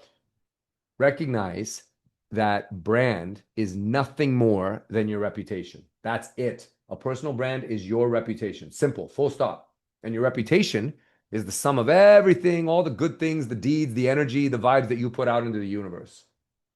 recognize that brand is nothing more than your reputation. That's it. A personal brand is your reputation. Simple, full stop. And your reputation is the sum of everything, all the good things, the deeds, the energy, the vibes that you put out into the universe.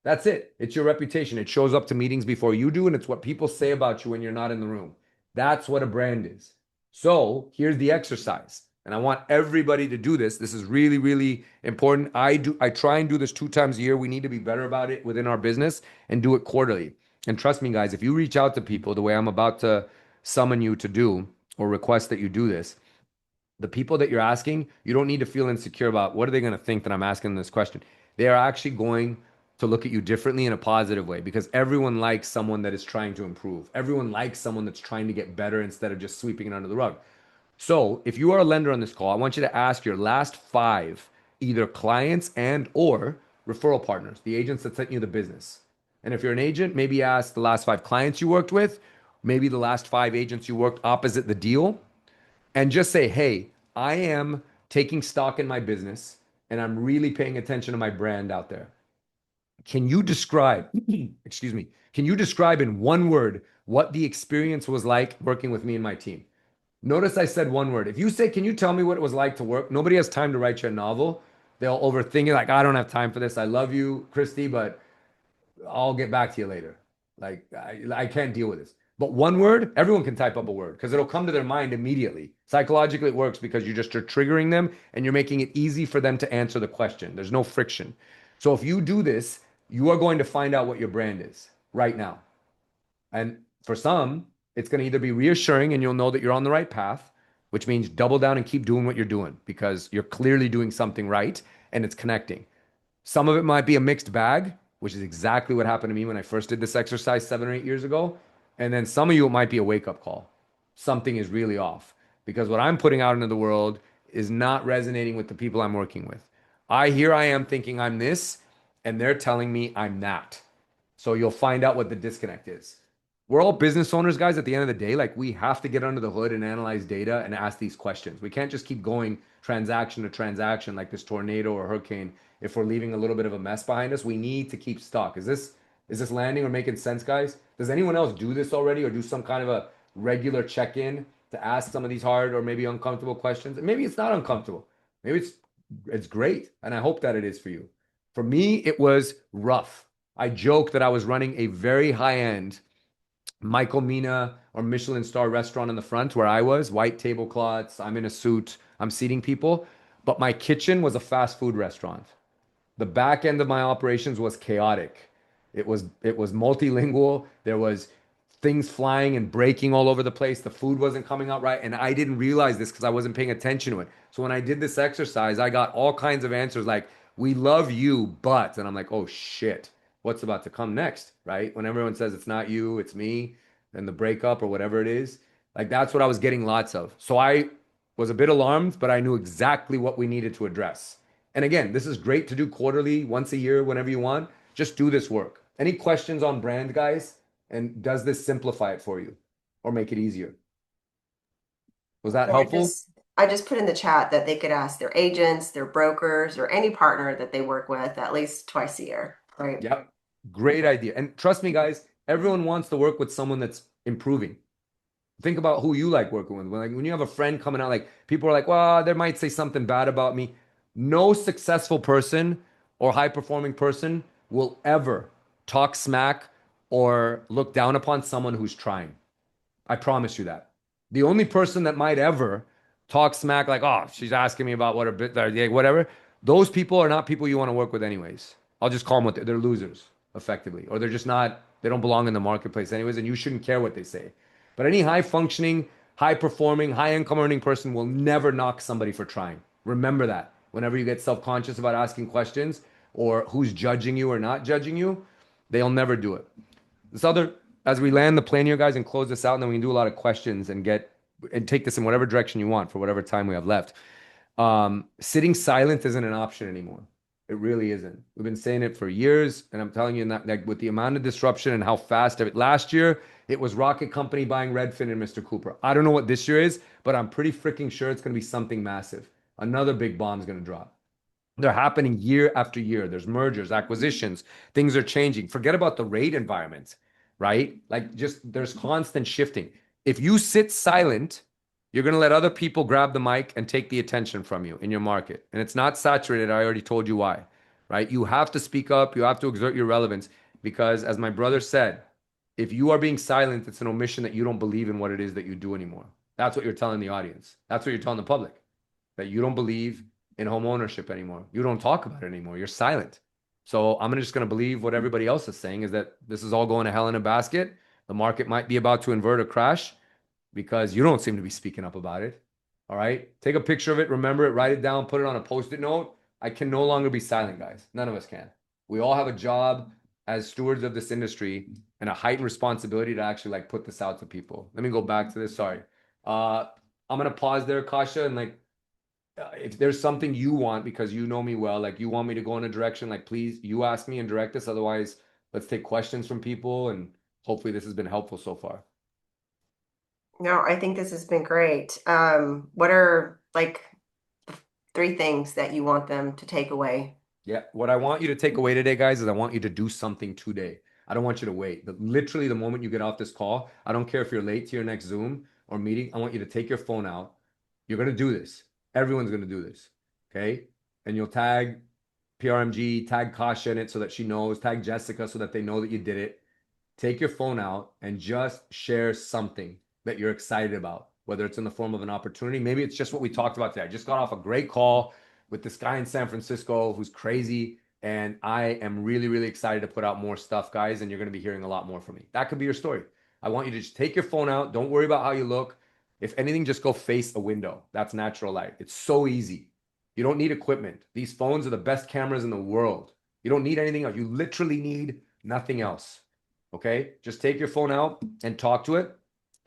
That's it. It's your reputation. It shows up to meetings before you do, and it's what people say about you when you're not in the room. That's what a brand is. So here's the exercise. And I want everybody to do this. This is really, really important. I try and do this 2 times a year. We need to be better about it within our business and do it quarterly. And trust me, guys, if you reach out to people the way I'm about to summon you to do or request that you do this, The people that you're asking, you don't need to feel insecure about what are they going to think that I'm asking this question. They are actually going to look at you differently in a positive way because everyone likes someone that is trying to improve. Everyone likes someone that's trying to get better instead of just sweeping it under the rug. So if you are a lender on this call, I want you to ask your last five either clients and or referral partners, the agents that sent you the business. And if you're an agent, maybe ask the last five clients you worked with, maybe the last five agents you worked opposite the deal, and just say, hey, I am taking stock in my business and I'm really paying attention to my brand out there. Can you describe, excuse me, can you describe in one word what the experience was like working with me and my team? Notice I said one word. If you say, can you tell me what it was like to work? Nobody has time to write you a novel. They'll overthink it like, I don't have time for this. I love you, Christy, but I'll get back to you later. Like, I can't deal with this. But one word, everyone can type up a word because it'll come to their mind immediately. Psychologically, it works because you just are triggering them and you're making it easy for them to answer the question. There's no friction. So if you do this, you are going to find out what your brand is right now. And for some, it's going to either be reassuring and you'll know that you're on the right path, which means double down and keep doing what you're doing because you're clearly doing something right and it's connecting. Some of it might be a mixed bag, which is exactly what happened to me when I first did this exercise 7 or 8 years ago. And then some of you, it might be a wake up call. Something is really off because what I'm putting out into the world is not resonating with the people I'm working with. I am thinking I'm this, and they're telling me I'm that. So you'll find out what the disconnect is. We're all business owners, guys, at the end of the day. Like we have to get under the hood and analyze data and ask these questions. We can't just keep going transaction to transaction like this tornado or hurricane. If we're leaving a little bit of a mess behind us, we need to keep stock. Is this landing or making sense, guys? Does anyone else do this already or do some kind of a regular check-in to ask some of these hard or maybe uncomfortable questions? And maybe it's not uncomfortable. Maybe it's great. And I hope that it is for you. For me, it was rough. I joke that I was running a very high-end Michael Mina or Michelin star restaurant in the front where I was, white tablecloths, I'm in a suit, I'm seating people, but my kitchen was a fast food restaurant. The back end of my operations was chaotic. It was multilingual. There was things flying and breaking all over the place. The food wasn't coming out right, and I didn't realize this because I wasn't paying attention to it. So when I did this exercise, I got all kinds of answers like, "We love you, but," and I'm like, "Oh shit, what's about to come next?" Right? When everyone says it's not you, it's me, and the breakup or whatever it is, like that's what I was getting lots of. So I was a bit alarmed, but I knew exactly what we needed to address. And again, this is great to do quarterly, once a year, whenever you want. Just do this work. Any questions on brand, guys? And does this simplify it for you or make it easier? Was that Yeah, I helpful? just I just put in the chat that they could ask their agents, their brokers, or any partner that they work with at least twice a year, right? Yep. Great idea. And trust me, guys, everyone wants to work with someone that's improving. Think about who you like working with. When you have a friend coming out, like people are like, well, they might say something bad about me. No successful person or high performing person will ever talk smack or look down upon someone who's trying. I promise you that. The only person that might ever talk smack, like, oh, she's asking me about what her bit, whatever, those people are not people you want to work with, anyways. I'll just call them what they're losers, effectively, or they're just not, they don't belong in the marketplace, anyways, and you shouldn't care what they say. But any high functioning, high performing, high income earning person will never knock somebody for trying. Remember that whenever you get self conscious about asking questions or who's judging you or not judging you, they'll never do it. This other, as we land the plane here, guys, and close this out, and then we can do a lot of questions and get and take this in whatever direction you want for whatever time we have left. Sitting silent isn't an option anymore. It really isn't. We've been saying it for years, and I'm telling you, that like with the amount of disruption and how fast of it. Last year, it was Rocket Company buying Redfin and Mr. Cooper. I don't know what this year is, but I'm pretty freaking sure it's going to be something massive. Another big bomb is going to drop. They're happening year after year. There's mergers, acquisitions, things are changing. Forget about the rate environment, right? Like just there's constant shifting. If you sit silent, you're going to let other people grab the mic and take the attention from you in your market. And it's not saturated. I already told you why, right? You have to speak up. You have to exert your relevance because, as my brother said, if you are being silent, it's an omission that you don't believe in what it is that you do anymore. That's what you're telling the audience. That's what you're telling the public, that you don't believe in home ownership anymore. You don't talk about it anymore. You're silent. So I'm just going to believe what everybody else is saying is that this is all going to hell in a basket. The market might be about to invert or crash because you don't seem to be speaking up about it. All right. Take a picture of it, remember it, write it down, put it on a post-it note. I can no longer be silent, guys. None of us can. We all have a job as stewards of this industry and a heightened responsibility to actually like put this out to people. Let me go back to this. Sorry. I'm gonna pause there, Kasha, and like if there's something you want because you know me well, like you want me to go in a direction, like please you ask me and direct us. Otherwise, let's take questions from people and hopefully this has been helpful so far. No, I think this has been great. What are like the three things that you want them to take away? Yeah, what I want you to take away today, guys, is I want you to do something today. I don't want you to wait. Literally, the moment you get off this call, I don't care if you're late to your next Zoom or meeting, I want you to take your phone out. You're going to do this. Everyone's going to do this. Okay. And you'll tag PRMG, tag Kasha in it so that she knows, tag Jessica so that they know that you did it. Take your phone out and just share something that you're excited about, whether it's in the form of an opportunity. Maybe it's just what we talked about today. I just got off a great call with this guy in San Francisco who's crazy. And I am really, really excited to put out more stuff, guys. And you're going to be hearing a lot more from me. That could be your story. I want you to just take your phone out. Don't worry about how you look. If anything, just go face a window. That's natural light. It's so easy. You don't need equipment. These phones are the best cameras in the world. You don't need anything else. You literally need nothing else. Okay? Just take your phone out and talk to it.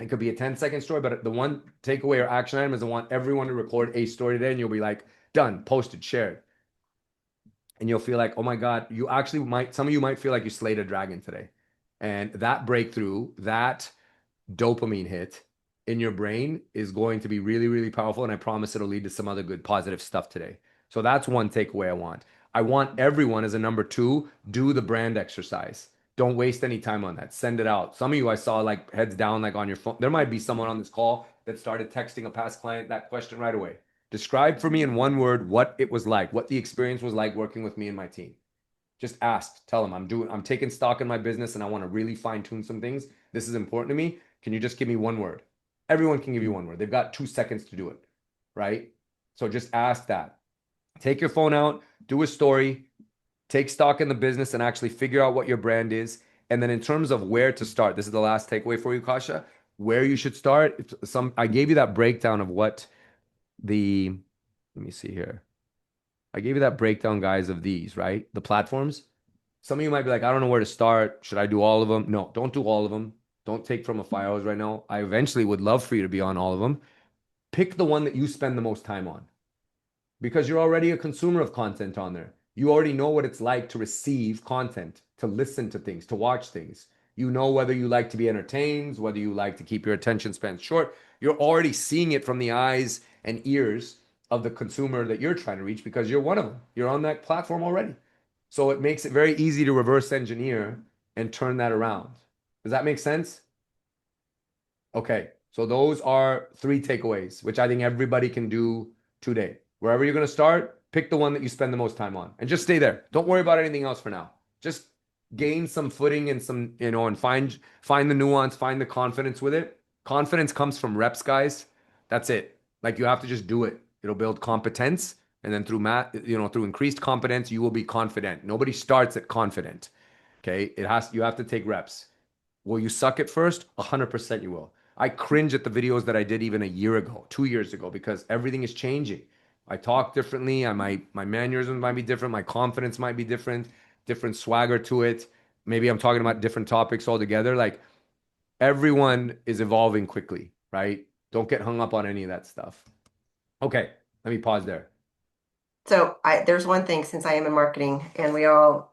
It could be a 10-second story, but the one takeaway or action item is I want everyone to record a story today, and you'll be like, done, posted, shared. And you'll feel like, oh my God, you actually might, some of you might feel like you slayed a dragon today. And that breakthrough, that dopamine hit in your brain is going to be really, really powerful. And I promise it'll lead to some other good positive stuff today. So that's one takeaway I want. I want everyone as a number two, do the brand exercise. Don't waste any time on that. Send it out. Some of you I saw like heads down, like on your phone. There might be someone on this call that started texting a past client that question right away. Describe for me in one word what it was like, what the experience was like working with me and my team. Just ask, tell them I'm taking stock in my business and I want to really fine tune some things. This is important to me. Can you just give me one word? Everyone can give you one word. They've got 2 seconds to do it, right? So just ask that. Take your phone out, do a story, take stock in the business and actually figure out what your brand is. And then in terms of where to start, this is the last takeaway for you, Kasha, where you should start. I gave you that breakdown of what let me see here. I gave you that breakdown, guys, of these, right? The platforms. Some of you might be like, I don't know where to start. Should I do all of them? No, don't do all of them. Don't take from a fire hose right now. I eventually would love for you to be on all of them. Pick the one that you spend the most time on because you're already a consumer of content on there. You already know what it's like to receive content, to listen to things, to watch things. You know whether you like to be entertained, whether you like to keep your attention span short. You're already seeing it from the eyes and ears of the consumer that you're trying to reach because you're one of them. You're on that platform already. So it makes it very easy to reverse engineer and turn that around. Does that make sense? Okay. So those are three takeaways, which I think everybody can do today. Wherever you're going to start, pick the one that you spend the most time on and just stay there. Don't worry about anything else for now. Just gain some footing and some, and find the nuance, find the confidence with it. Confidence comes from reps, guys. That's it. Like you have to just do it. It'll build competence. And then through increased competence, you will be confident. Nobody starts at confident. Okay. You have to take reps. Will you suck at first? 100% you will. I cringe at the videos that I did even a year ago, 2 years ago, because everything is changing. I talk differently. My mannerisms might be different. My confidence might be different, different swagger to it. Maybe I'm talking about different topics altogether. Like everyone is evolving quickly, right? Don't get hung up on any of that stuff. Okay, let me pause there. So there's one thing since I am in marketing and we all,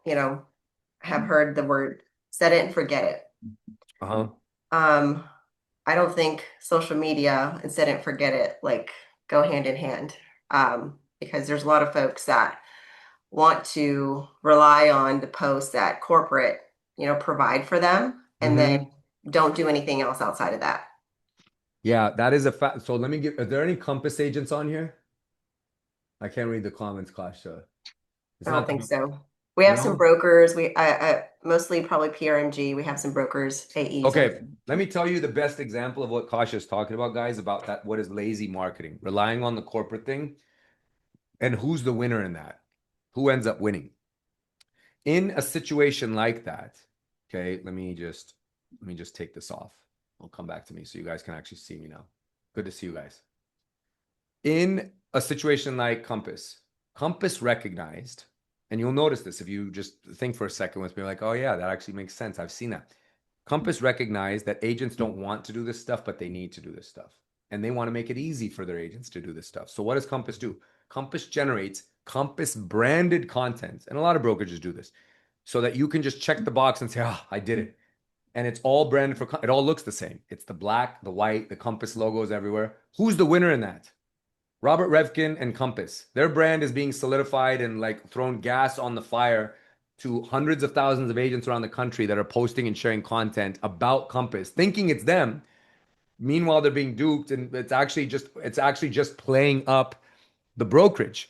have heard the word set it and forget it. Uh-huh. Um, I don't think social media and set it and forget it like go hand in hand. Because there's a lot of folks that want to rely on the posts that corporate, provide for them and Mm-hmm. then don't do anything else outside of that. Yeah, that is a fact. So are there any Compass agents on here? I can't read the comments, Kasha. It's I don't not think the, so. We have some no? brokers. We mostly probably PRMG. We have some brokers, AEs. Okay, let me tell you the best example of what Kasha is talking about, guys, about that. What is lazy marketing? Relying on the corporate thing. And who's the winner in that? Who ends up winning? In a situation like that, okay, let me just take this off. I'll come back to me so you guys can actually see me now. Good to see you guys. In a situation like Compass, Compass recognized, and you'll notice this if you just think for a second with me, like, oh yeah, that actually makes sense. I've seen that. Compass recognized that agents don't want to do this stuff, but they need to do this stuff. And they want to make it easy for their agents to do this stuff. So what does Compass do? Compass generates Compass branded content. And a lot of brokerages do this so that you can just check the box and say, oh, I did it. And it's all branded for, it all looks the same. It's the black, the white, the Compass logos everywhere. Who's the winner in that? Robert Revkin and Compass. Their brand is being solidified and like thrown gas on the fire to hundreds of thousands of agents around the country that are posting and sharing content about Compass, thinking it's them. Meanwhile, they're being duped, and it's actually just playing up the brokerage.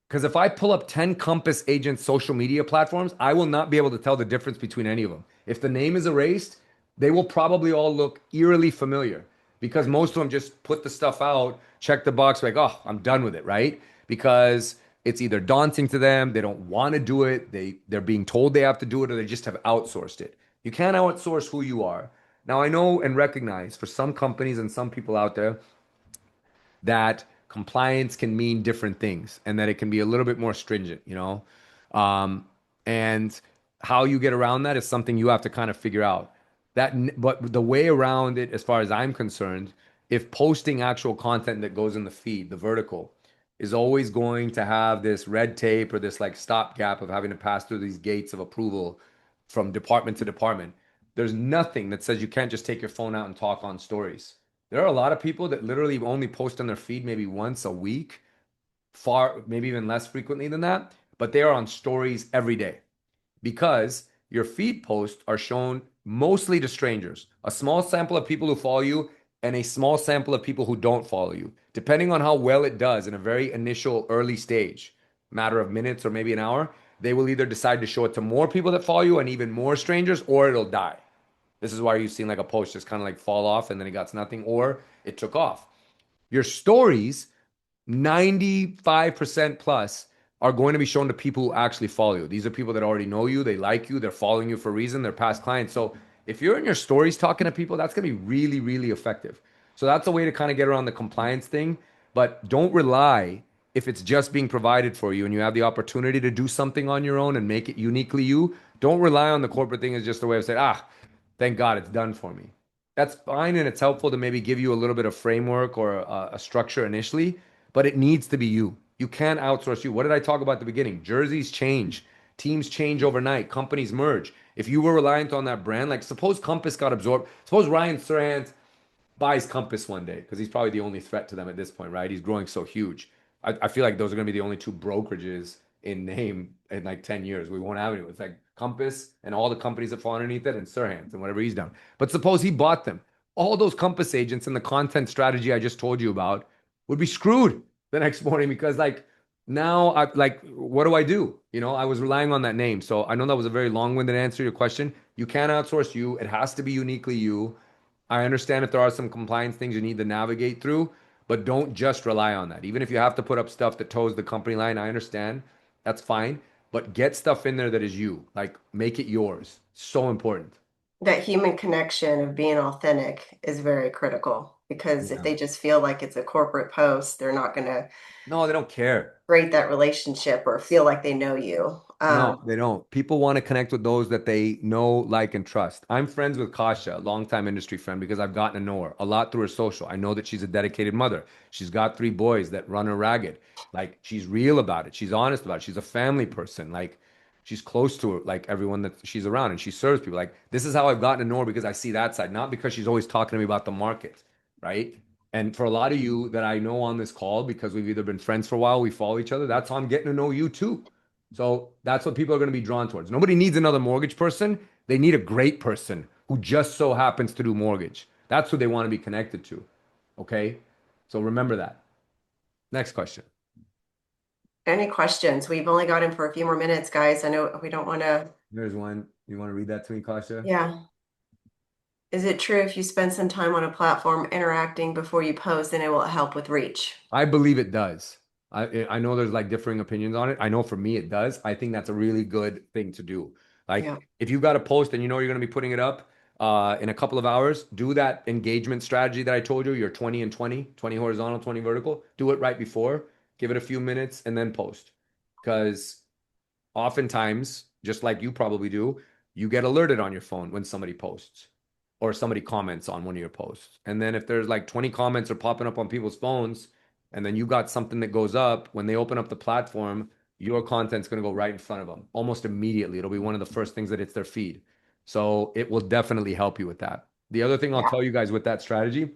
Because if I pull up 10 Compass agents' social media platforms, I will not be able to tell the difference between any of them. If the name is erased, they will probably all look eerily familiar because most of them just put the stuff out, check the box, like, oh, I'm done with it, right? Because it's either daunting to them, they don't want to do it, they're being told they have to do it, or they just have outsourced it. You can't outsource who you are. Now, I know and recognize for some companies and some people out there, that compliance can mean different things and that it can be a little bit more stringent, you know? And how you get around that is something you have to kind of figure out. But the way around it, as far as I'm concerned, if posting actual content that goes in the feed, the vertical, is always going to have this red tape or this like stopgap of having to pass through these gates of approval from department to department. There's nothing that says you can't just take your phone out and talk on stories. There are a lot of people that literally only post on their feed maybe once a week, far, maybe even less frequently than that, but they are on stories every day because your feed posts are shown mostly to strangers, a small sample of people who follow you, and a small sample of people who don't follow you. Depending on how well it does in a very initial early stage, matter of minutes or maybe an hour, they will either decide to show it to more people that follow you and even more strangers, or it'll die. This is why you've seen like a post just kind of like fall off and then it got nothing, or it took off. Your stories, 95% plus, are going to be shown to people who actually follow you. These are people that already know you, they like you, they're following you for a reason, they're past clients. So if you're in your stories talking to people, that's going to be really, really effective. So that's a way to kind of get around the compliance thing. But don't rely if it's just being provided for you and you have the opportunity to do something on your own and make it uniquely you. Don't rely on the corporate thing as just a way of saying, ah, thank God it's done for me. That's fine and it's helpful to maybe give you a little bit of framework or a structure initially, but it needs to be you. You can't outsource you. What did I talk about at the beginning? Jerseys change, teams change overnight, companies merge. If you were reliant on that brand, like suppose Compass got absorbed, suppose Ryan Serhant buys Compass one day because he's probably the only threat to them at this point, right? He's growing so huge. I feel like those are going to be the only two brokerages in name in like 10 years. We won't have any. It's like Compass and all the companies that fall underneath it and Serhant and whatever he's done. But suppose he bought them. All those Compass agents and the content strategy I just told you about would be screwed the next morning because like now I like what do I do? You know, I was relying on that name. So I know that was a very long-winded answer to your question. You can't outsource you. It has to be uniquely you. I understand if there are some compliance things you need to navigate through, but don't just rely on that. Even if you have to put up stuff that toes the company line, I understand. That's fine. But get stuff in there that is you. Like make it yours. So important. That human connection of being authentic is very critical because if Yeah. they just feel like it's a corporate post, they're not going to No, they don't care. create that relationship or feel like they know you. No, they don't. People want to connect with those that they know, like, and trust. I'm friends with Kasha, a longtime industry friend, because I've gotten to know her a lot through her social. I know that she's a dedicated mother. She's got three boys that run her ragged. Like, she's real about it. She's honest about it. She's a family person. Like, she's close to her, like everyone that she's around, and she serves people. Like, this is how I've gotten to know her because I see that side, not because she's always talking to me about the market, right? And for a lot of you that I know on this call, because we've either been friends for a while, we follow each other, that's how I'm getting to know you too. So that's what people are going to be drawn towards. Nobody needs another mortgage person. They need a great person who just so happens to do mortgage. That's who they want to be connected to. Okay. So remember that. Next question. Any questions? We've only got him for a few more minutes, guys. I know we don't want to. There's one. You want to read that to me, Kasha? Yeah. Is it true if you spend some time on a platform interacting before you post, then it will help with reach? I believe it does. I know there's like differing opinions on it. I know for me it does. I think that's a really good thing to do. Like Yeah. if you've got a post and you know you're going to be putting it up, in a couple of hours. Do that engagement strategy that I told you, your 20 and 20, 20 horizontal, 20 vertical. Do it right before, give it a few minutes, and then post. Because oftentimes, just like you probably do, you get alerted on your phone when somebody posts or somebody comments on one of your posts. And then if there's like 20 comments are popping up on people's phones, and then you got something that goes up, when they open up the platform, your content's going to go right in front of them almost immediately. It'll be one of the first things that hits their feed. So it will definitely help you with that. The other thing I'll Yeah. tell you guys with that strategy,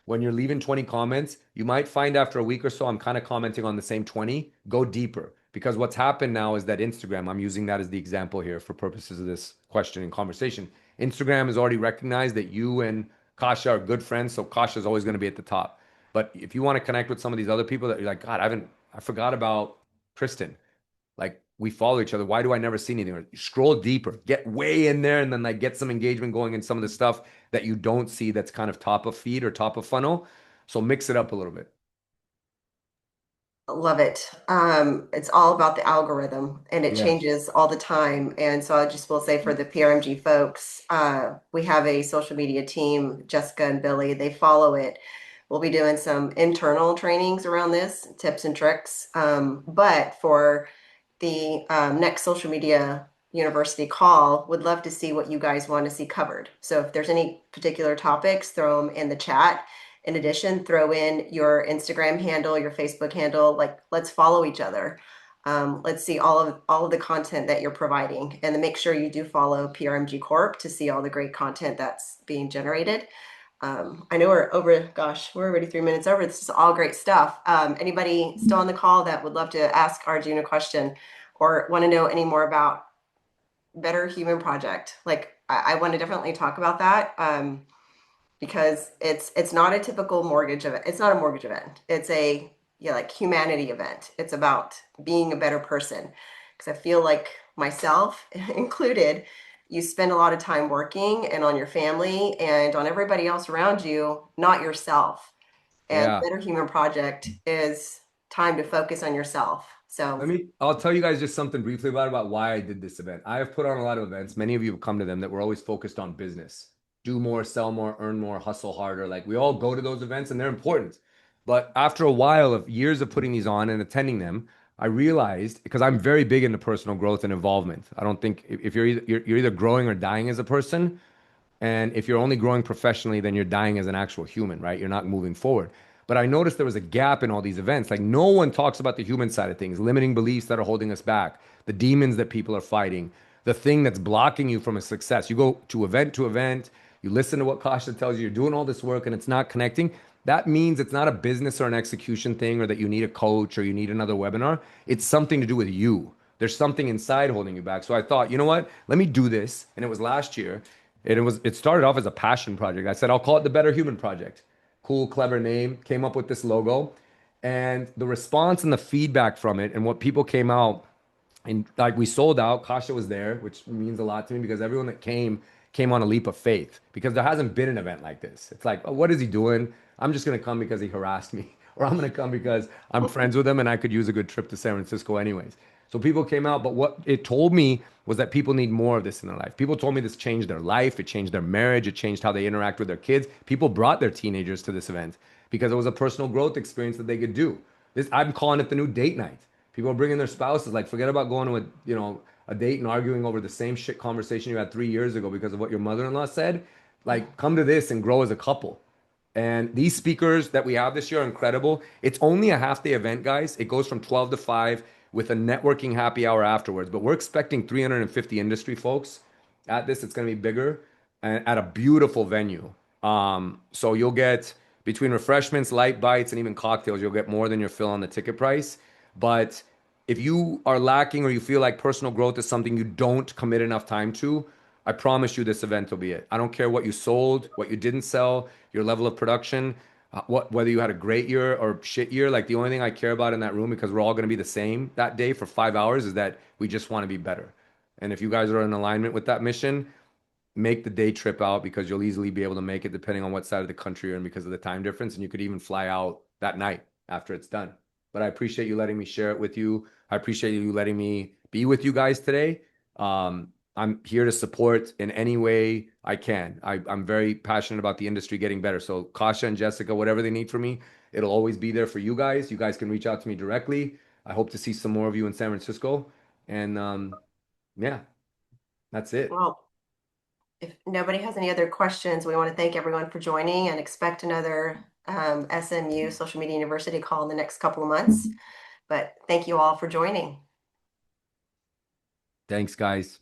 when you're leaving 20 comments, you might find after a week or so, I'm kind of commenting on the same 20. Go deeper. Because what's happened now is that Instagram, I'm using that as the example here for purposes of this question and conversation. Instagram has already recognized that you and Kasha are good friends, so Kasha is always going to be at the top. But if you want to connect with some of these other people that you're like, God, I forgot about Kristen. Like we follow each other. Why do I never see anything? Or scroll deeper, get way in there, and then like get some engagement going in some of the stuff that you don't see that's kind of top of feed or top of funnel. So mix it up a little bit. Love it. It's all about the algorithm and it Yes. changes all the time. And so I just will say for the PRMG folks, we have a social media team, Jessica and Billy, they follow it. We'll be doing some internal trainings around this, tips and tricks. But for the next social media university call, would love to see what you guys want to see covered. So if there's any particular topics, throw them in the chat. In addition, throw in your Instagram handle, your Facebook handle. Like, let's follow each other. Let's see all of the content that you're providing, and then make sure you do follow PRMG Corp to see all the great content that's being generated. I know we're over, gosh, we're already 3 minutes over. This is all great stuff. Anybody still on the call that would love to ask Arjun a question or want to know any more about Better Human Project? Like, I want to definitely talk about that. Because it's not a typical mortgage event. It's not a mortgage event. It's a, yeah, like humanity event. It's about being a better person. Because I feel like myself included, you spend a lot of time working and on your family and on everybody else around you, not yourself. And Yeah. Better Human Project is time to focus on yourself. So I'll tell you guys just something briefly about why I did this event. I have put on a lot of events. Many of you have come to them that were always focused on business. Do more, sell more, earn more, hustle harder. Like we all go to those events and they're important. But after a while of years of putting these on and attending them, I realized because I'm very big into personal growth and involvement. I don't think if you're either growing or dying as a person, and if you're only growing professionally, then you're dying as an actual human, right? You're not moving forward. But I noticed there was a gap in all these events. Like no one talks about the human side of things, limiting beliefs that are holding us back, the demons that people are fighting, the thing that's blocking you from a success. You go to event, you listen to what Kasha tells you, you're doing all this work and it's not connecting. That means it's not a business or an execution thing or that you need a coach or you need another webinar. It's something to do with you. There's something inside holding you back. So I thought, you know what? Let me do this. And it was last year. It started off as a passion project. I said I'll call it the Better Human Project. Cool, clever name. Came up with this logo, and the response and the feedback from it, and what people came out and like we sold out. Kasha was there, which means a lot to me because everyone that came on a leap of faith because there hasn't been an event like this. It's like, oh, what is he doing? I'm just gonna come because he harassed me, or I'm gonna come because I'm friends with him and I could use a good trip to San Francisco anyways. So people came out, but what it told me was that people need more of this in their life. People told me this changed their life, it changed their marriage, it changed how they interact with their kids. People brought their teenagers to this event because it was a personal growth experience that they could do. This I'm calling it the new date night. People are bringing their spouses. Like, forget about going to a date and arguing over the same shit conversation you had 3 years ago because of what your mother-in-law said. Like, come to this and grow as a couple. And these speakers that we have this year are incredible. It's only a half day event, guys. It goes from 12 to 5 with a networking happy hour afterwards. But we're expecting 350 industry folks at this. It's going to be bigger and at a beautiful venue. So you'll get between refreshments, light bites, and even cocktails, you'll get more than your fill on the ticket price. But if you are lacking or you feel like personal growth is something you don't commit enough time to, I promise you this event will be it. I don't care what you sold, what you didn't sell, your level of production, whether you had a great year or shit year. Like the only thing I care about in that room, because we're all going to be the same that day for 5 hours, is that we just want to be better. And if you guys are in alignment with that mission, make the day trip out because you'll easily be able to make it depending on what side of the country you're in because of the time difference. And you could even fly out that night after it's done. But I appreciate you letting me share it with you. I appreciate you letting me be with you guys today. I'm here to support in any way I can. I'm very passionate about the industry getting better. So Kasha and Jessica, whatever they need from me, it'll always be there for you guys. You guys can reach out to me directly. I hope to see some more of you in San Francisco. And yeah, that's it. Well, if nobody has any other questions, we want to thank everyone for joining and expect another SMU Social Media University call in the next couple of months. But thank you all for joining. Thanks, guys.